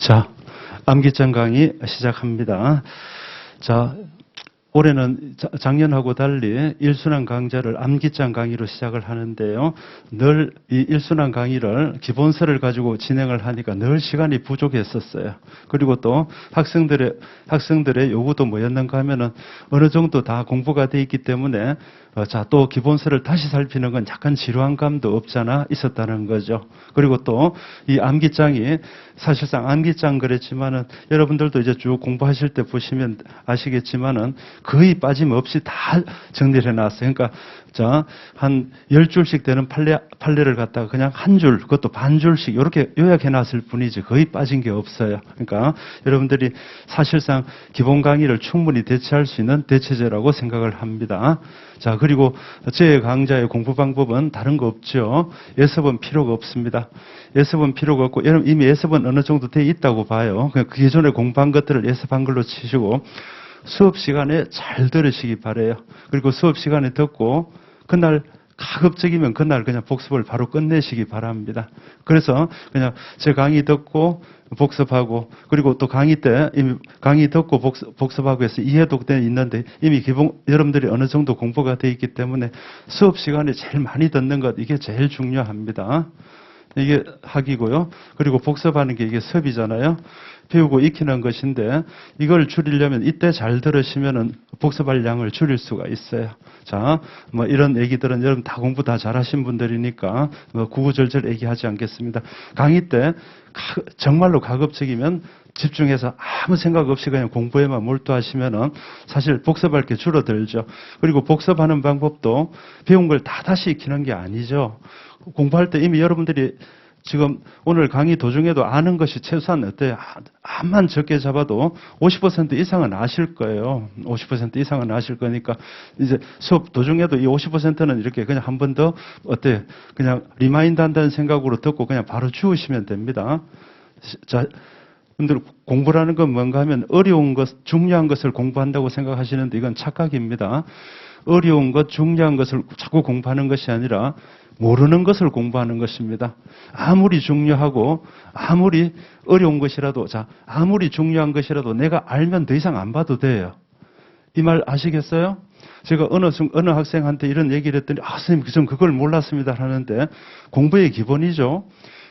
자, 암기장 강의 시작합니다. 자, 올해는 작년하고 달리 일순환 강좌를 암기장 강의로 시작을 하는데요. 늘 이 일순환 강의를 기본서를 가지고 진행을 하니까 늘 시간이 부족했었어요. 그리고 또 학생들의 요구도 뭐였는가 하면은 어느 정도 다 공부가 돼 있기 때문에 자, 또 기본서를 다시 살피는 건 약간 지루한 감도 없잖아 있었다는 거죠. 그리고 또 이 암기장이 사실상 암기장 그랬지만은 여러분들도 이제 쭉 공부하실 때 보시면 아시겠지만은 거의 빠짐없이 다 정리를 해놨어요. 그러니까 자, 한 10줄씩 되는 판례를 갖다가 그냥 한 줄, 그것도 반 줄씩 이렇게 요약해놨을 뿐이지 거의 빠진 게 없어요. 그러니까 여러분들이 사실상 기본 강의를 충분히 대체할 수 있는 대체제라고 생각을 합니다. 자, 그리고 제 강좌의 공부 방법은 다른 거 없죠. 예습은 필요가 없습니다. 예습은 필요가 없고, 여러분 이미 예습은 어느 정도 돼 있다고 봐요. 그 기존에 공부한 것들을 예습한 걸로 치시고, 수업 시간에 잘 들으시기 바래요. 그리고 수업 시간에 듣고, 그날 가급적이면 그날 그냥 복습을 바로 끝내시기 바랍니다. 그래서 그냥 제 강의 듣고 복습하고, 그리고 또 강의 때 이미 강의 듣고 복습하고 해서 이해도 있는데 이미 여러분들이 어느 정도 공부가 돼 있기 때문에 수업 시간에 제일 많이 듣는 것, 이게 제일 중요합니다. 이게 학이고요. 그리고 복습하는 게 이게 수업이잖아요. 배우고 익히는 것인데 이걸 줄이려면 이때 잘 들으시면은 복습할 양을 줄일 수가 있어요. 자, 뭐 이런 얘기들은 여러분 다 공부 다 잘하신 분들이니까 뭐 구구절절 얘기하지 않겠습니다. 강의 때 정말로 가급적이면 집중해서 아무 생각 없이 그냥 공부에만 몰두하시면은 사실 복습할 게 줄어들죠. 그리고 복습하는 방법도 배운 걸 다 다시 익히는 게 아니죠. 공부할 때 이미 여러분들이 지금 오늘 강의 도중에도 아는 것이 최소한 어때요? 암만 적게 잡아도 50% 이상은 아실 거예요. 50% 이상은 아실 거니까 이제 수업 도중에도 이 50%는 이렇게 그냥 한 번 더 어때요? 그냥 리마인드 한다는 생각으로 듣고 그냥 바로 지우시면 됩니다. 자, 여러분들 공부라는 건 뭔가 하면 어려운 것, 중요한 것을 공부한다고 생각하시는데 이건 착각입니다. 어려운 것, 중요한 것을 자꾸 공부하는 것이 아니라 모르는 것을 공부하는 것입니다. 아무리 중요하고 아무리 어려운 것이라도, 자, 아무리 중요한 것이라도 내가 알면 더 이상 안 봐도 돼요. 이 말 아시겠어요? 제가 어느 학생한테 이런 얘기를 했더니 선생님 전 그걸 몰랐습니다 하는데 공부의 기본이죠.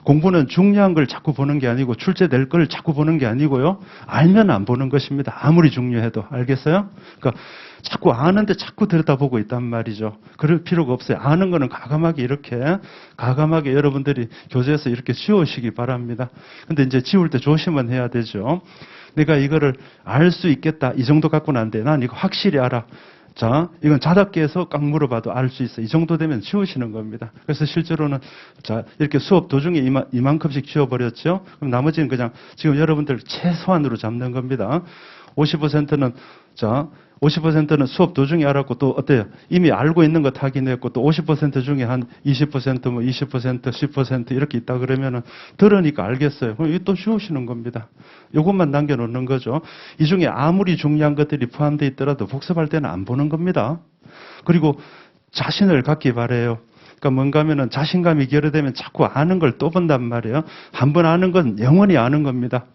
공부는 중요한 걸 자꾸 보는 게 아니고 출제될 걸 자꾸 보는 게 아니고요. 알면 안 보는 것입니다. 아무리 중요해도. 알겠어요? 그러니까 자꾸 아는데 자꾸 들여다보고 있단 말이죠. 그럴 필요가 없어요. 아는 거는 과감하게 여러분들이 교재에서 이렇게 지우시기 바랍니다. 근데 이제 지울 때 조심은 해야 되죠. 내가 이거를 알 수 있겠다. 이 정도 갖고는 안 돼. 난 이거 확실히 알아. 자, 이건 자답기에서 꽉 물어봐도 알 수 있어. 이 정도 되면 지우시는 겁니다. 그래서 실제로는 자, 이렇게 수업 도중에 이만큼씩 지워버렸죠. 그럼 나머지는 그냥 지금 여러분들 최소한으로 잡는 겁니다. 50%는 자, 50%는 수업 도중에 알았고 또 어때요? 이미 알고 있는 것 확인했고 또 50% 중에 한 20% 뭐 20% 10% 이렇게 있다 그러면은 들으니까 알겠어요. 그럼 이거 또 지우시는 겁니다. 이것만 남겨놓는 거죠. 이 중에 아무리 중요한 것들이 포함되어 있더라도 복습할 때는 안 보는 겁니다. 그리고 자신을 갖기 바래요. 그러니까 뭔가 하면은 자신감이 결여되면 자꾸 아는 걸 또 본단 말이에요. 한 번 아는 건 영원히 아는 겁니다.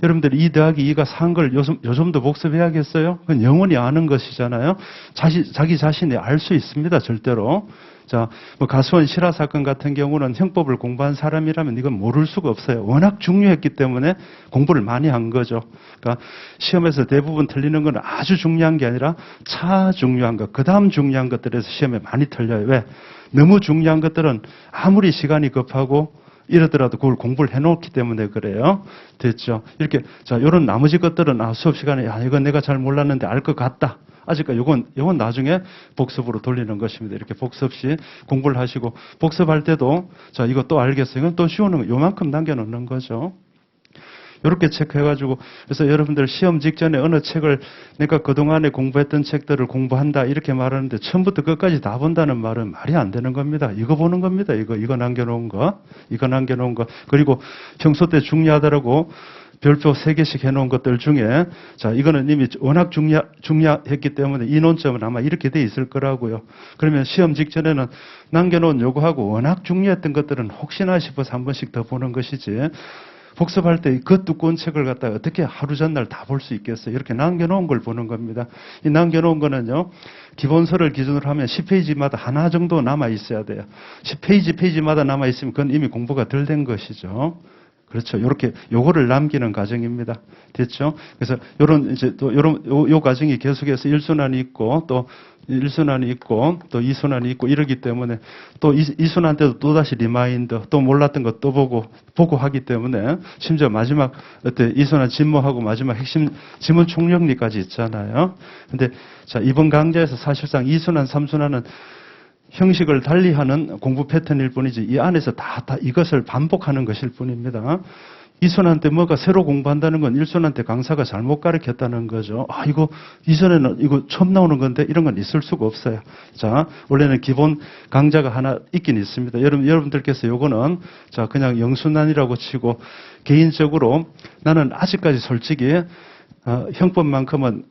여러분들 2 더하기 2가 4한 걸 요즘도 복습해야겠어요? 그건 영원히 아는 것이잖아요. 자기 자신이 알 수 있습니다. 절대로. 자, 뭐 가수원 실화 사건 같은 경우는 형법을 공부한 사람이라면 이건 모를 수가 없어요. 워낙 중요했기 때문에 공부를 많이 한 거죠. 그러니까 시험에서 대부분 틀리는 건 아주 중요한 게 아니라 차중요한 것, 그 다음 중요한 것들에서 시험에 많이 틀려요. 왜? 너무 중요한 것들은 아무리 시간이 급하고 이러더라도 그걸 공부를 해놓기 때문에 그래요. 됐죠? 이렇게, 자, 요런 나머지 것들은, 수업 시간에, 이건 내가 잘 몰랐는데 알 것 같다. 아직까지 요건 나중에 복습으로 돌리는 것입니다. 이렇게 복습 시 공부를 하시고, 복습할 때도, 자, 이거 또 알겠어요. 이건 또 쉬우는 거, 요만큼 남겨놓는 거죠. 이렇게 체크해가지고, 그래서 여러분들 시험 직전에 어느 책을 내가 그동안에 공부했던 책들을 공부한다 이렇게 말하는데 처음부터 끝까지 다 본다는 말은 말이 안 되는 겁니다. 이거 보는 겁니다. 이거 남겨놓은 거. 그리고 평소 때 중요하더라고 별표 3개씩 해놓은 것들 중에 자, 이거는 이미 워낙 중요했기 때문에 이 논점은 아마 이렇게 돼 있을 거라고요. 그러면 시험 직전에는 남겨놓은 요거하고 워낙 중요했던 것들은 혹시나 싶어서 한 번씩 더 보는 것이지 복습할 때 그 두꺼운 책을 갖다가 어떻게 하루 전날 다 볼 수 있겠어요? 이렇게 남겨놓은 걸 보는 겁니다. 이 남겨놓은 거는요, 기본서를 기준으로 하면 10페이지마다 하나 정도 남아 있어야 돼요. 10페이지마다 남아 있으면 그건 이미 공부가 덜 된 것이죠. 그렇죠. 요렇게, 요거를 남기는 과정입니다. 됐죠? 그래서 요 과정이 계속해서 1순환이 있고, 또 1순환이 있고, 또 2순환이 있고, 이러기 때문에, 또 2순환 때도 또다시 리마인드, 또 몰랐던 거 또 보고 하기 때문에, 심지어 마지막, 2순환 진모하고 마지막 핵심 지문 총정리까지 있잖아요. 근데, 자, 이번 강좌에서 사실상 2순환, 3순환은 형식을 달리하는 공부 패턴일 뿐이지 이 안에서 다 이것을 반복하는 것일 뿐입니다. 2순환 때 뭐가 새로 공부한다는 건 1순환 때 강사가 잘못 가르쳤다는 거죠. 아, 이거 이전에는 이거 처음 나오는 건데 이런 건 있을 수가 없어요. 자, 원래는 기본 강좌가 하나 있긴 있습니다. 여러분들께서 요거는 자, 그냥 영순환이라고 치고 개인적으로 나는 아직까지 솔직히 형법만큼은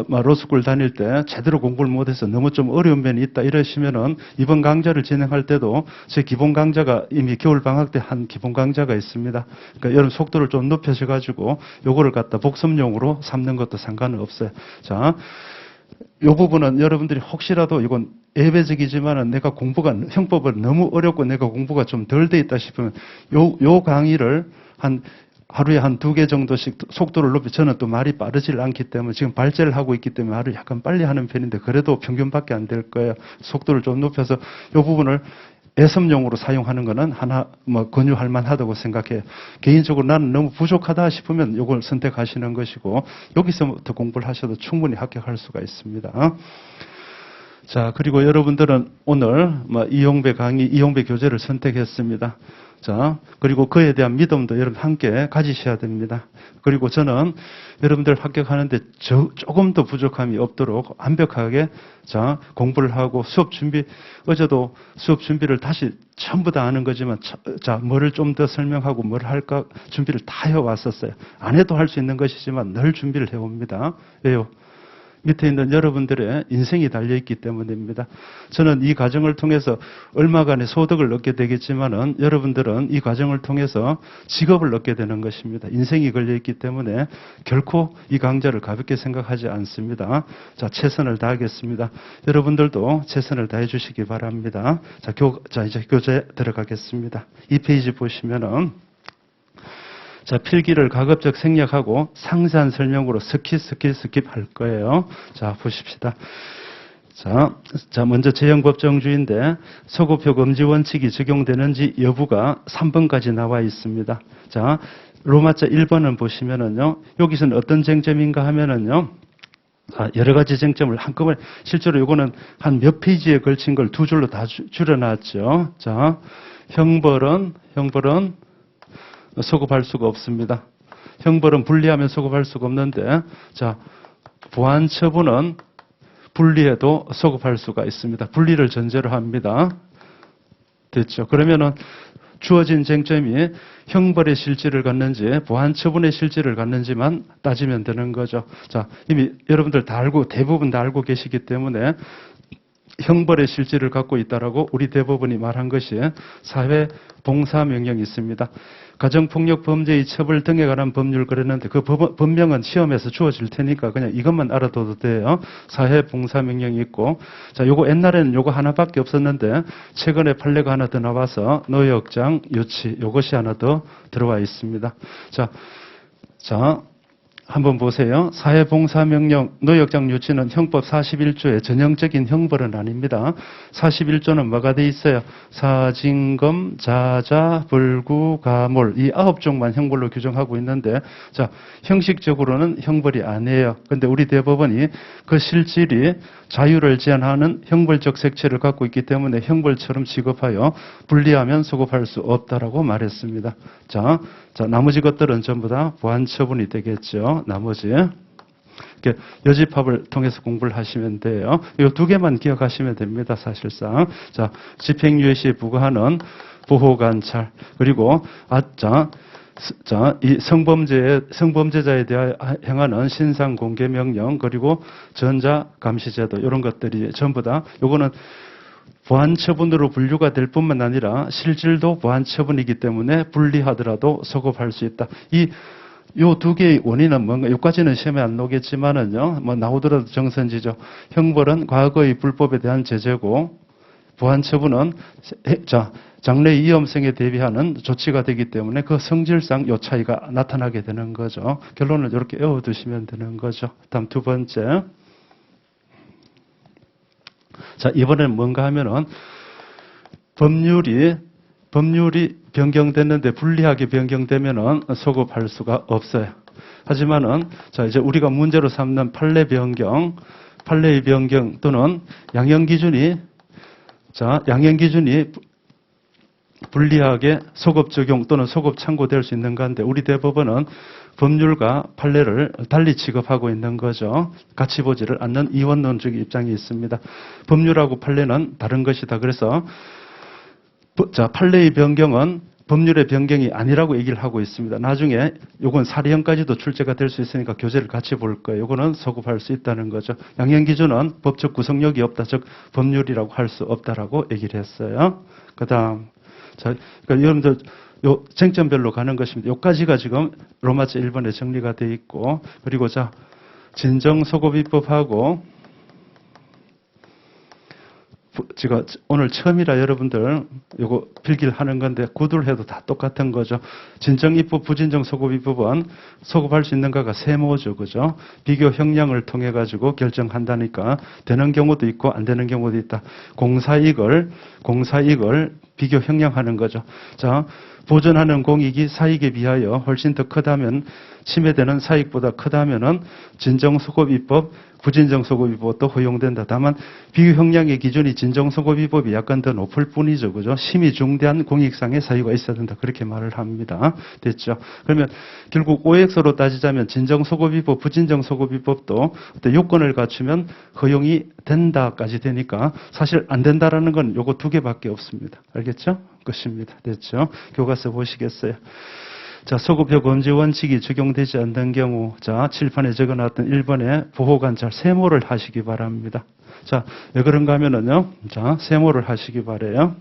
로스쿨 다닐 때 제대로 공부를 못해서 너무 좀 어려운 면이 있다 이러시면은 이번 강좌를 진행할 때도 제 기본 강좌가 이미 겨울 방학 때 한 기본 강좌가 있습니다. 그러니까 여러분 속도를 좀 높여셔가지고 요거를 갖다 복습용으로 삼는 것도 상관은 없어요. 자, 요 부분은 여러분들이 혹시라도 이건 예배적이지만은 내가 공부가 형법을 너무 어렵고 내가 공부가 좀 덜 돼 있다 싶으면 요 강의를 하루에 한 2개 정도씩 속도를 높여, 저는 또 말이 빠르질 않기 때문에 지금 발제를 하고 있기 때문에 말을 약간 빨리 하는 편인데 그래도 평균밖에 안 될 거예요. 속도를 좀 높여서 이 부분을 애습용으로 사용하는 거는 하나 권유할 만하다고 생각해요. 개인적으로 나는 너무 부족하다 싶으면 이걸 선택하시는 것이고 여기서부터 공부를 하셔도 충분히 합격할 수가 있습니다. 자, 그리고 여러분들은 오늘 이용배 강의, 이용배 교재를 선택했습니다. 자, 그리고 그에 대한 믿음도 여러분 함께 가지셔야 됩니다. 그리고 저는 여러분들 합격하는데 조금 더 부족함이 없도록 완벽하게 자, 공부를 하고 수업 준비, 어제도 수업 준비를 다시 전부 다 하는 거지만 자, 뭐를 좀 더 설명하고 뭘 할까 준비를 다 해왔었어요. 안 해도 할 수 있는 것이지만 늘 준비를 해옵니다. 왜요? 밑에 있는 여러분들의 인생이 달려있기 때문입니다. 저는 이 과정을 통해서 얼마간의 소득을 얻게 되겠지만은 여러분들은 이 과정을 통해서 직업을 얻게 되는 것입니다. 인생이 걸려있기 때문에 결코 이 강좌를 가볍게 생각하지 않습니다. 자, 최선을 다하겠습니다. 여러분들도 최선을 다해 주시기 바랍니다. 자, 이제 교재 들어가겠습니다. 이 페이지 보시면은 자, 필기를 가급적 생략하고 상세한 설명으로 스킵 할 거예요. 자, 보십시다. 자, 먼저 재형법정주의인데 소급효 금지 원칙이 적용되는지 여부가 3번까지 나와 있습니다. 자, 로마자 1번은 보시면은요, 여기서는 어떤 쟁점인가 하면은요, 여러 가지 쟁점을 한꺼번에, 실제로 이거는 한 몇 페이지에 걸친 걸 두 줄로 다 줄여놨죠. 자, 형벌은 소급할 수가 없습니다. 형벌은 분리하면 소급할 수가 없는데, 자, 보완처분은 분리해도 소급할 수가 있습니다. 분리를 전제로 합니다. 됐죠? 그러면은 주어진 쟁점이 형벌의 실질을 갖는지 보완처분의 실질을 갖는지만 따지면 되는 거죠. 자, 이미 여러분들 다 알고, 대부분 다 알고 계시기 때문에 형벌의 실질을 갖고 있다라고 우리 대법원이 말한 것이 사회봉사명령이 있습니다. 가정폭력 범죄의 처벌 등에 관한 법률 그랬는데 그 법명은 시험에서 주어질 테니까 그냥 이것만 알아둬도 돼요. 사회봉사명령이 있고, 자, 요거 옛날에는 요거 하나밖에 없었는데 최근에 판례가 하나 더 나와서 노역장, 유치 요것이 하나 더 들어와 있습니다. 자, 한번 보세요. 사회봉사명령, 노역장 유치는 형법 41조의 전형적인 형벌은 아닙니다. 41조는 뭐가 돼 있어요? 사징검, 자자, 불구, 가몰 이 9종만 형벌로 규정하고 있는데, 자, 형식적으로는 형벌이 아니에요. 근데 우리 대법원이 그 실질이 자유를 제한하는 형벌적 색채를 갖고 있기 때문에 형벌처럼 취급하여 분리하면 소급할 수 없다라고 말했습니다. 자, 나머지 것들은 전부 다 보완처분이 되겠죠. 나머지. 이렇게 여집합을 통해서 공부를 하시면 돼요. 이 두 개만 기억하시면 됩니다. 사실상. 자, 집행유예 시에 부과하는 보호관찰. 그리고, 이 성범죄자에 대하여 행하는 신상공개명령, 그리고 전자감시제도, 이런 것들이 전부 다, 요거는 보안처분으로 분류가 될 뿐만 아니라 실질도 보안처분이기 때문에 분리하더라도 소급할 수 있다. 요 두 개의 원인은 뭔가, 여기까지는 시험에 안 나오겠지만은요, 뭐 나오더라도 정선지죠. 형벌은 과거의 불법에 대한 제재고, 보안처분은 장래 위험성에 대비하는 조치가 되기 때문에 그 성질상 요 차이가 나타나게 되는 거죠. 결론을 이렇게 외워두시면 되는 거죠. 다음 두 번째. 자, 이번에는 뭔가 하면은 법률이 변경됐는데 불리하게 변경되면은 소급할 수가 없어요. 하지만은 자, 이제 우리가 문제로 삼는 판례의 변경 또는 양형 기준이 불리하게 소급 적용 또는 소급 창구될 수 있는 건데, 우리 대법원은 법률과 판례를 달리 취급하고 있는 거죠. 같이 보지를 않는 이원론적 입장이 있습니다. 법률하고 판례는 다른 것이다. 그래서 판례의 변경은 법률의 변경이 아니라고 얘기를 하고 있습니다. 나중에 요건 사례형까지도 출제가 될 수 있으니까 교재를 같이 볼 거예요. 요거는 소급할 수 있다는 거죠. 양형 기준은 법적 구속력이 없다, 즉 법률이라고 할 수 없다라고 얘기를 했어요. 그다음 그러니까 여러분들 요 쟁점별로 가는 것입니다. 요까지가 지금 로마자 1번에 정리가 돼 있고, 그리고 진정소급입법하고 제가 오늘 처음이라 여러분들 요거 필기를 하는 건데 구두를 해도 다 똑같은 거죠. 진정입법, 부진정소급입법은 소급할 수 있는가가 세모죠. 그죠? 비교 형량을 통해 가지고 결정한다니까 되는 경우도 있고 안 되는 경우도 있다. 공사이익을 비교 형량하는 거죠. 자, 보존하는 공익이 사익에 비하여 훨씬 더 크다면, 침해되는 사익보다 크다면은 진정소급입법, 부진정소급입법도 허용된다. 다만 비교 형량의 기준이 진정소급입법이 약간 더 높을 뿐이죠. 그죠? 심히 중대한 공익상의 사유가 있어야 된다. 그렇게 말을 합니다. 됐죠? 그러면 결국 OX로 따지자면 진정소급입법, 부진정소급입법도 어떤 요건을 갖추면 허용이 된다까지 되니까 사실 안 된다라는 건 요거 두 개밖에 없습니다. 알겠죠? 것입니다. 됐죠? 교과서 보시겠어요? 자, 소급효 금지 원칙이 적용되지 않는 경우, 자, 칠판에 적어놨던 1번에 보호관찰 세모를 하시기 바랍니다. 자, 왜 그런가 하면은요, 자, 세모를 하시기 바래요.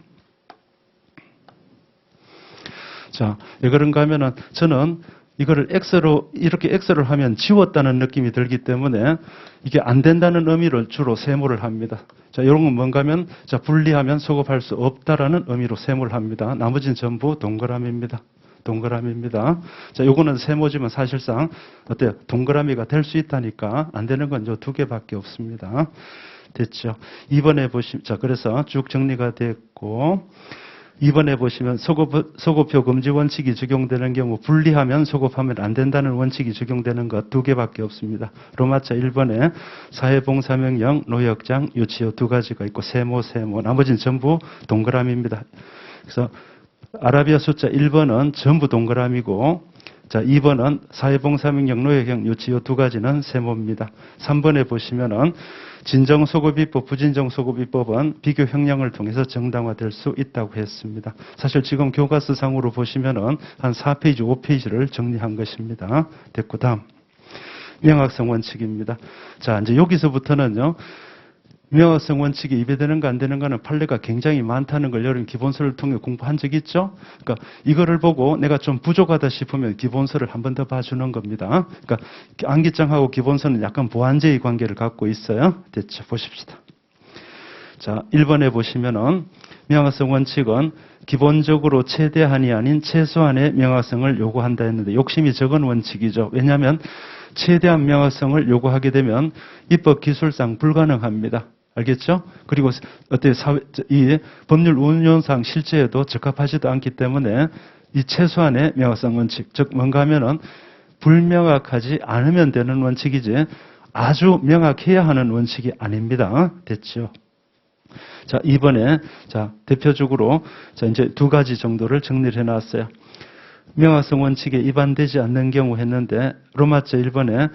자, 왜 그런가 하면은 저는 이거를 이렇게 X를 하면 지웠다는 느낌이 들기 때문에 이게 안 된다는 의미를 주로 세모를 합니다. 자, 이런 건 뭔가 하면, 자, 분리하면 소급할 수 없다라는 의미로 세모를 합니다. 나머지는 전부 동그라미입니다. 자, 요거는 세모지만 사실상 어때요? 동그라미가 될 수 있다니까 안 되는 건 요 두 개밖에 없습니다. 됐죠? 2번에 보시면, 자, 그래서 쭉 정리가 됐고, 2번에 보시면 소급효 금지 원칙이 적용되는 경우 분리하면 소급하면 안 된다는 원칙이 적용되는 것 두 개밖에 없습니다. 로마자 1번에 사회봉사명령, 노역장, 유치요 두 가지가 있고 세모, 나머지는 전부 동그라미입니다. 그래서 아라비아 숫자 1번은 전부 동그라미고, 자, 2번은 사회봉사명령, 노역형, 유치요 두 가지는 세모입니다. 3번에 보시면은 진정소급입법, 부진정소급입법은 비교 형량을 통해서 정당화될 수 있다고 했습니다. 사실 지금 교과서상으로 보시면은 한 4페이지, 5페이지를 정리한 것입니다. 됐고, 다음. 명확성 원칙입니다. 자, 이제 여기서부터는요, 명확성 원칙이 입에되는가 안 되는가는 판례가 굉장히 많다는 걸 여러분 기본서를 통해 공부한 적 있죠? 그러니까 이거를 보고 내가 좀 부족하다 싶으면 기본서를 한 번 더 봐주는 겁니다. 그러니까 암기장하고 기본서는 약간 보완제의 관계를 갖고 있어요. 됐죠? 보십시다. 자, 1번에 보시면은 명확성 원칙은 기본적으로 최대한이 아닌 최소한의 명확성을 요구한다 했는데 욕심이 적은 원칙이죠. 왜냐하면 최대한 명확성을 요구하게 되면 입법 기술상 불가능합니다. 알겠죠? 그리고 이 법률 운용상 실제에도 적합하지도 않기 때문에 이 최소한의 명확성 원칙, 즉 뭔가 하면은 불명확하지 않으면 되는 원칙이지 아주 명확해야 하는 원칙이 아닙니다. 됐죠? 자, 이번에 대표적으로 이제 두 가지 정도를 정리를 해놨어요. 명확성 원칙에 위반되지 않는 경우 했는데 로마자 1번에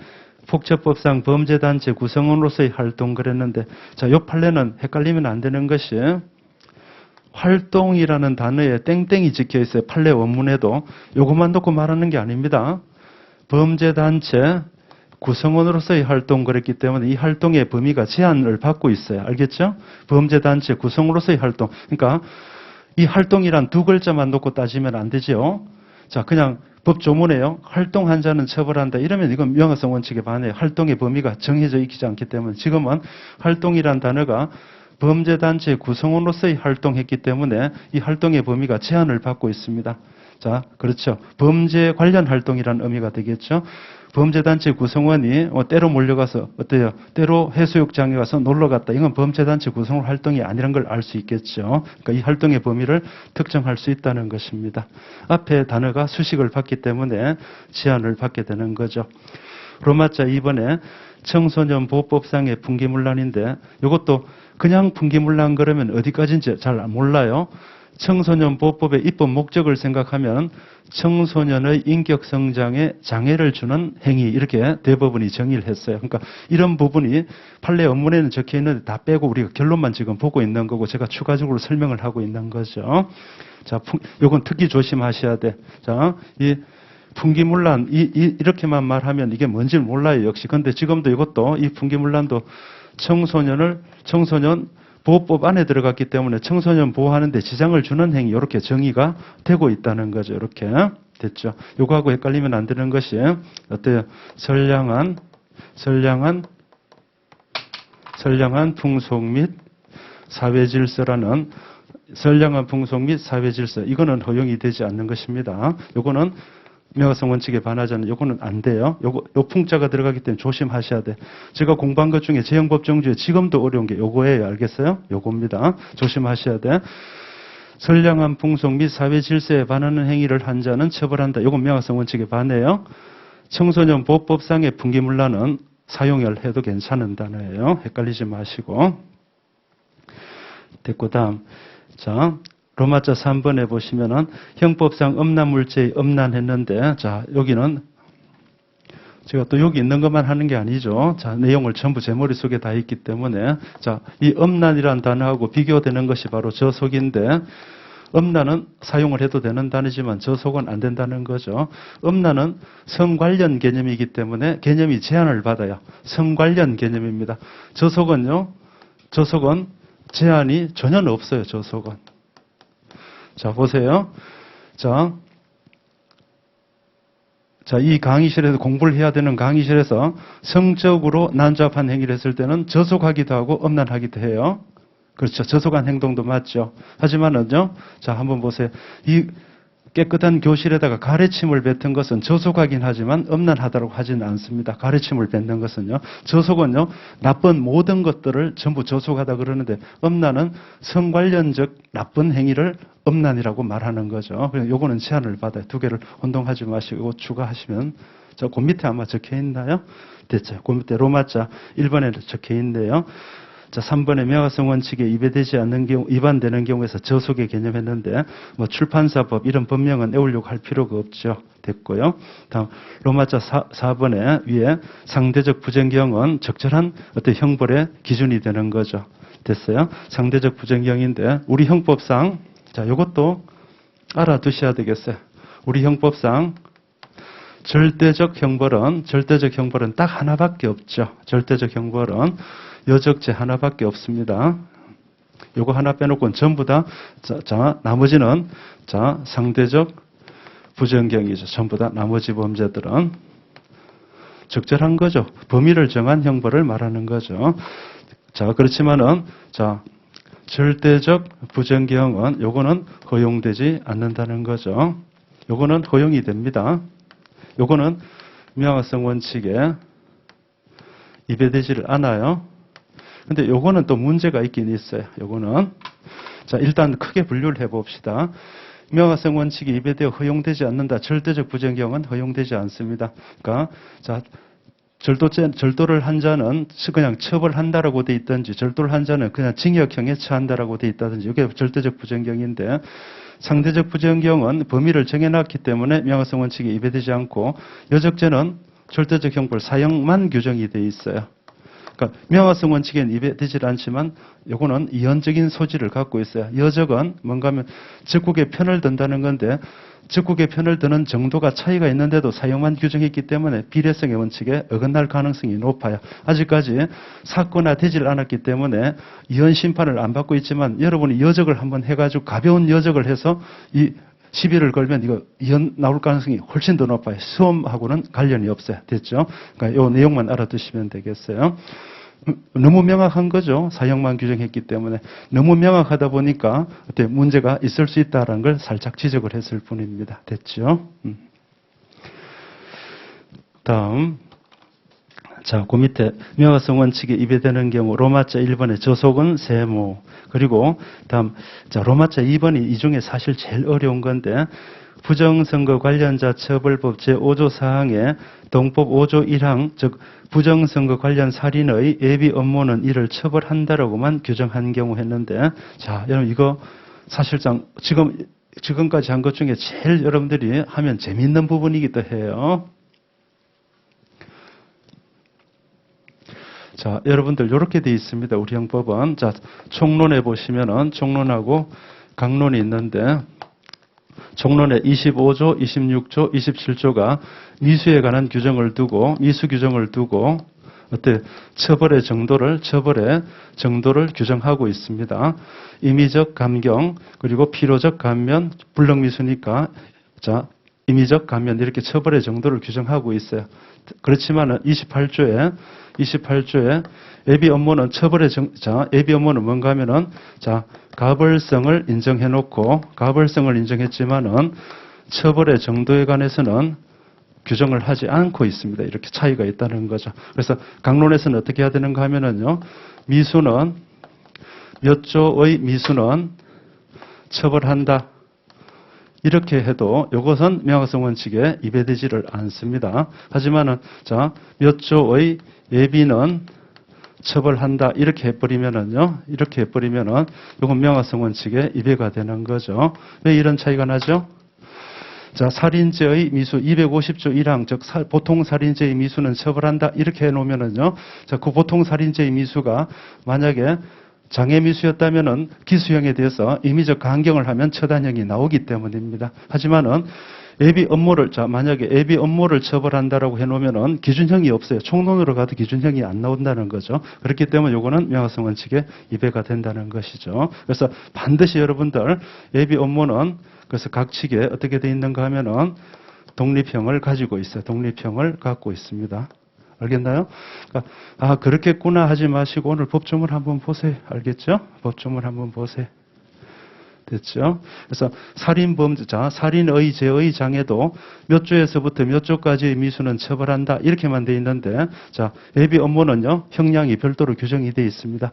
폭처법상 범죄단체 구성원으로서의 활동 그랬는데, 자, 이 판례는 헷갈리면 안 되는 것이 활동이라는 단어에 땡땡이 찍혀 있어요. 판례 원문에도. 요것만 놓고 말하는 게 아닙니다. 범죄단체 구성원으로서의 활동 그랬기 때문에 이 활동의 범위가 제한을 받고 있어요. 알겠죠? 범죄단체 구성으로서의 활동. 그러니까 이 활동이란 두 글자만 놓고 따지면 안 되죠. 자, 그냥 법조문에요. 활동한 자는 처벌한다. 이러면 이건 명확성 원칙에 반해요. 활동의 범위가 정해져 있지 않기 때문에 지금은 활동이란 단어가 범죄단체 구성원으로서의 활동했기 때문에 이 활동의 범위가 제한을 받고 있습니다. 자, 그렇죠. 범죄 관련 활동이라는 의미가 되겠죠. 범죄단체 구성원이 때로 몰려가서 어때요? 때로 해수욕장에 가서 놀러 갔다. 이건 범죄단체 구성원 활동이 아니란 걸 알 수 있겠죠. 그러니까 이 활동의 범위를 특정할 수 있다는 것입니다. 앞에 단어가 수식을 받기 때문에 제한을 받게 되는 거죠. 로마자 2번에 청소년 보호법상의 분기문란인데 이것도 그냥 분기문란 그러면 어디까지인지 잘 몰라요. 청소년 보호법의 입법 목적을 생각하면 청소년의 인격 성장에 장애를 주는 행위 이렇게 대법원이 정의를 했어요. 그러니까 이런 부분이 판례 원문에는 적혀 있는데 다 빼고 우리가 결론만 지금 보고 있는 거고 제가 추가적으로 설명을 하고 있는 거죠. 자, 요건 특히 조심하셔야 돼. 자, 이 분기문란 이렇게만 말하면 이게 뭔지 몰라요. 역시. 근데 지금도 이것도 이 분기문란도 청소년 보호법 안에 들어갔기 때문에 청소년 보호하는 데 지장을 주는 행위 이렇게 정의가 되고 있다는 거죠. 이렇게 됐죠. 요거하고 헷갈리면 안 되는 것이 어때요? 선량한 풍속 및 사회 질서라는 선량한 풍속 및 사회 질서 이거는 허용이 되지 않는 것입니다. 요거는 명확성 원칙에 반하지 않는 요거는 안 돼요. 요 풍자가 들어가기 때문에 조심하셔야 돼. 제가 공부한 것 중에 재형법정 중에 지금도 어려운 게 요거예요. 알겠어요? 요겁니다. 조심하셔야 돼. 선량한 풍속 및 사회 질서에 반하는 행위를 한 자는 처벌한다. 요건 명확성 원칙에 반해요. 청소년 보호법상의 분기문란은 사용을 해도 괜찮은 단어예요. 헷갈리지 마시고. 됐고 다음. 자, 로마자 3번에 보시면은 형법상 음란물죄의 음란했는데 자, 여기는 제가 또 여기 있는 것만 하는 게 아니죠. 자, 내용을 전부 제 머릿속에 다 있기 때문에 자, 이 음란이라는 단어하고 비교되는 것이 바로 저속인데 음란은 사용을 해도 되는 단어지만 저속은 안 된다는 거죠. 음란은 성 관련 개념이기 때문에 개념이 제한을 받아요. 성 관련 개념입니다. 저속은 제한이 전혀 없어요. 저속은. 자, 보세요. 자, 이 강의실에서 공부를 해야 되는 강의실에서 성적으로 난잡한 행위를 했을 때는 저속하기도 하고 음란하기도 해요. 그렇죠. 저속한 행동도 맞죠. 하지만은요, 자, 한번 보세요. 이 깨끗한 교실에다가 가래침을 뱉은 것은 저속하긴 하지만 음란하다고 하지는 않습니다. 가래침을 뱉는 것은요. 저속은요. 나쁜 모든 것들을 전부 저속하다 그러는데 음란은 성관련적 나쁜 행위를 음란이라고 말하는 거죠. 그래서 요거는 제한을 받아요. 두 개를 혼동하지 마시고 추가하시면 그 밑에 아마 적혀 있나요? 됐죠. 그 밑에 로마자 1번에 적혀 있네요. 자, 3번의 명확성 원칙에 위반되는 경우에서 저속의 개념했는데, 출판사법, 이런 법령은 외우려고 할 필요가 없죠. 됐고요. 다음, 로마자 4번에 위에 상대적 부정경은 적절한 어떤 형벌의 기준이 되는 거죠. 됐어요. 상대적 부정경인데, 우리 형법상, 자, 요것도 알아두셔야 되겠어요. 우리 형법상, 절대적 형벌은 딱 하나밖에 없죠. 절대적 형벌은 여적죄 하나밖에 없습니다. 요거 하나 빼놓고는 전부 다, 나머지는, 상대적 부정경이죠. 전부 다 나머지 범죄들은 적절한 거죠. 범위를 정한 형벌을 말하는 거죠. 자, 그렇지만은, 절대적 부정경은 요거는 허용되지 않는다는 거죠. 요거는 허용이 됩니다. 요거는 명확성 원칙에 위배되지를 않아요. 근데 요거는 또 문제가 있긴 있어요. 요거는. 자, 일단 크게 분류를 해봅시다. 명확성 원칙이 위배되어 허용되지 않는다. 절대적 부정경은 허용되지 않습니다. 그러니까, 절도를 한 자는 그냥 처벌한다라고 돼 있든지, 절도를 한 자는 그냥 징역형에 처한다라고 돼 있다든지, 이게 절대적 부정경인데, 상대적 부정경은 범위를 정해놨기 때문에 명확성 원칙이 위배되지 않고, 여적죄는 절대적 형벌 사형만 규정이 돼 있어요. 그러니까 명화성 원칙에는 입에되질 않지만 요거는 이언적인 소지를 갖고 있어요. 여적은 뭔가 하면 적국의 편을 든다는 건데 적국의 편을 드는 정도가 차이가 있는데도 사용만 규정했기 때문에 비례성의 원칙에 어긋날 가능성이 높아요. 아직까지 사건화되질 않았기 때문에 이언 심판을 안 받고 있지만 여러분이 여적을 한번 해가지고 가벼운 여적을 해서 이 시비를 걸면 이거 이언 나올 가능성이 훨씬 더 높아요. 수험하고는 관련이 없어요. 됐죠? 그러니까 이 내용만 알아두시면 되겠어요. 너무 명확한 거죠. 사형만 규정했기 때문에. 너무 명확하다 보니까 어때 문제가 있을 수 있다는 걸 살짝 지적을 했을 뿐입니다. 됐죠? 다음. 자, 그 밑에 명화성 원칙에 입에되는 경우 로마자 1번의 저속은 세모. 그리고 다음 자 로마자 2번이 이 중에 사실 제일 어려운 건데 부정선거 관련자 처벌법 제5조 사항에 동법 5조 1항 즉 부정선거 관련 살인의 예비 업무는 이를 처벌한다라고만 규정한 경우 했는데 자 여러분 이거 사실상 지금까지 한 것 중에 제일 여러분들이 하면 재미있는 부분이기도 해요. 자, 여러분들 이렇게 돼 있습니다. 우리 형법은. 자, 총론에 보시면은 총론하고 강론이 있는데 총론에 25조, 26조, 27조가 미수에 관한 규정을 두고 미수 규정을 두고 어때 처벌의 정도를 규정하고 있습니다. 임의적 감경 그리고 필요적 감면 불능미수니까 자 임의적 감면 이렇게 처벌의 정도를 규정하고 있어요. 그렇지만은 28조에 예비 업무는 예비 업무는 뭔가 하면은 자 가벌성을 인정했지만은 처벌의 정도에 관해서는 규정을 하지 않고 있습니다. 이렇게 차이가 있다는 거죠. 그래서 강론에서는 어떻게 해야 되는가 하면은요. 미수는 몇 조의 미수는 처벌한다. 이렇게 해도 이것은 명화성 원칙에 입에되지를 않습니다. 하지만은 자 몇 조의 예비는 처벌한다 이렇게 해버리면은 이건 명화성 원칙에 입에가 되는 거죠. 왜 이런 차이가 나죠? 자 살인죄의 미수 250조 1항 즉 보통 살인죄의 미수는 처벌한다 이렇게 해놓으면은요. 자 그 보통 살인죄의 미수가 만약에 장애미수였다면은 기수형에 대해서 임의적 강경을 하면 처단형이 나오기 때문입니다. 하지만은 만약에 예비 업무를 처벌한다라고 해놓으면은 기준형이 없어요. 총론으로 가도 기준형이 안 나온다는 거죠. 그렇기 때문에 이거는 명화성 원칙에 입에가 된다는 것이죠. 그래서 반드시 여러분들 예비 업무는 그래서 각 측에 어떻게 돼 있는가 하면은 독립형을 가지고 있어요. 독립형을 갖고 있습니다. 알겠나요? 그러니까 그렇겠구나 하지 마시고 오늘 법조문 한번 보세요. 알겠죠? 법조문 한번 보세요. 됐죠? 그래서 살인범죄자, 살인의 죄의 장애도 몇 조에서부터 몇 조까지의 미수는 처벌한다. 이렇게만 돼 있는데 자 예비 업무는요. 형량이 별도로 규정이 돼 있습니다.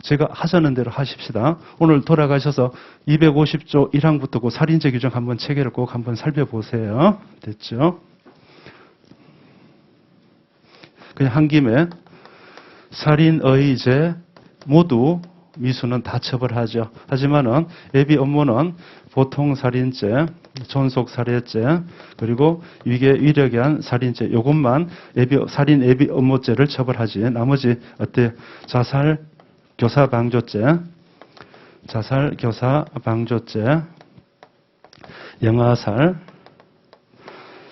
제가 하자는 대로 하십시다. 오늘 돌아가셔서 250조 1항부터 그 살인죄 규정 한번 체계를 꼭 한번 살펴보세요. 됐죠? 그냥 한 김에 살인의 죄 모두 미수는 다 처벌하죠. 하지만은 예비 업무는 보통 살인죄, 존속 살해죄, 그리고 위계 한 살인죄 요것만 살인 예비 업무죄를 처벌하지. 나머지 자살 교사 방조죄, 영아살,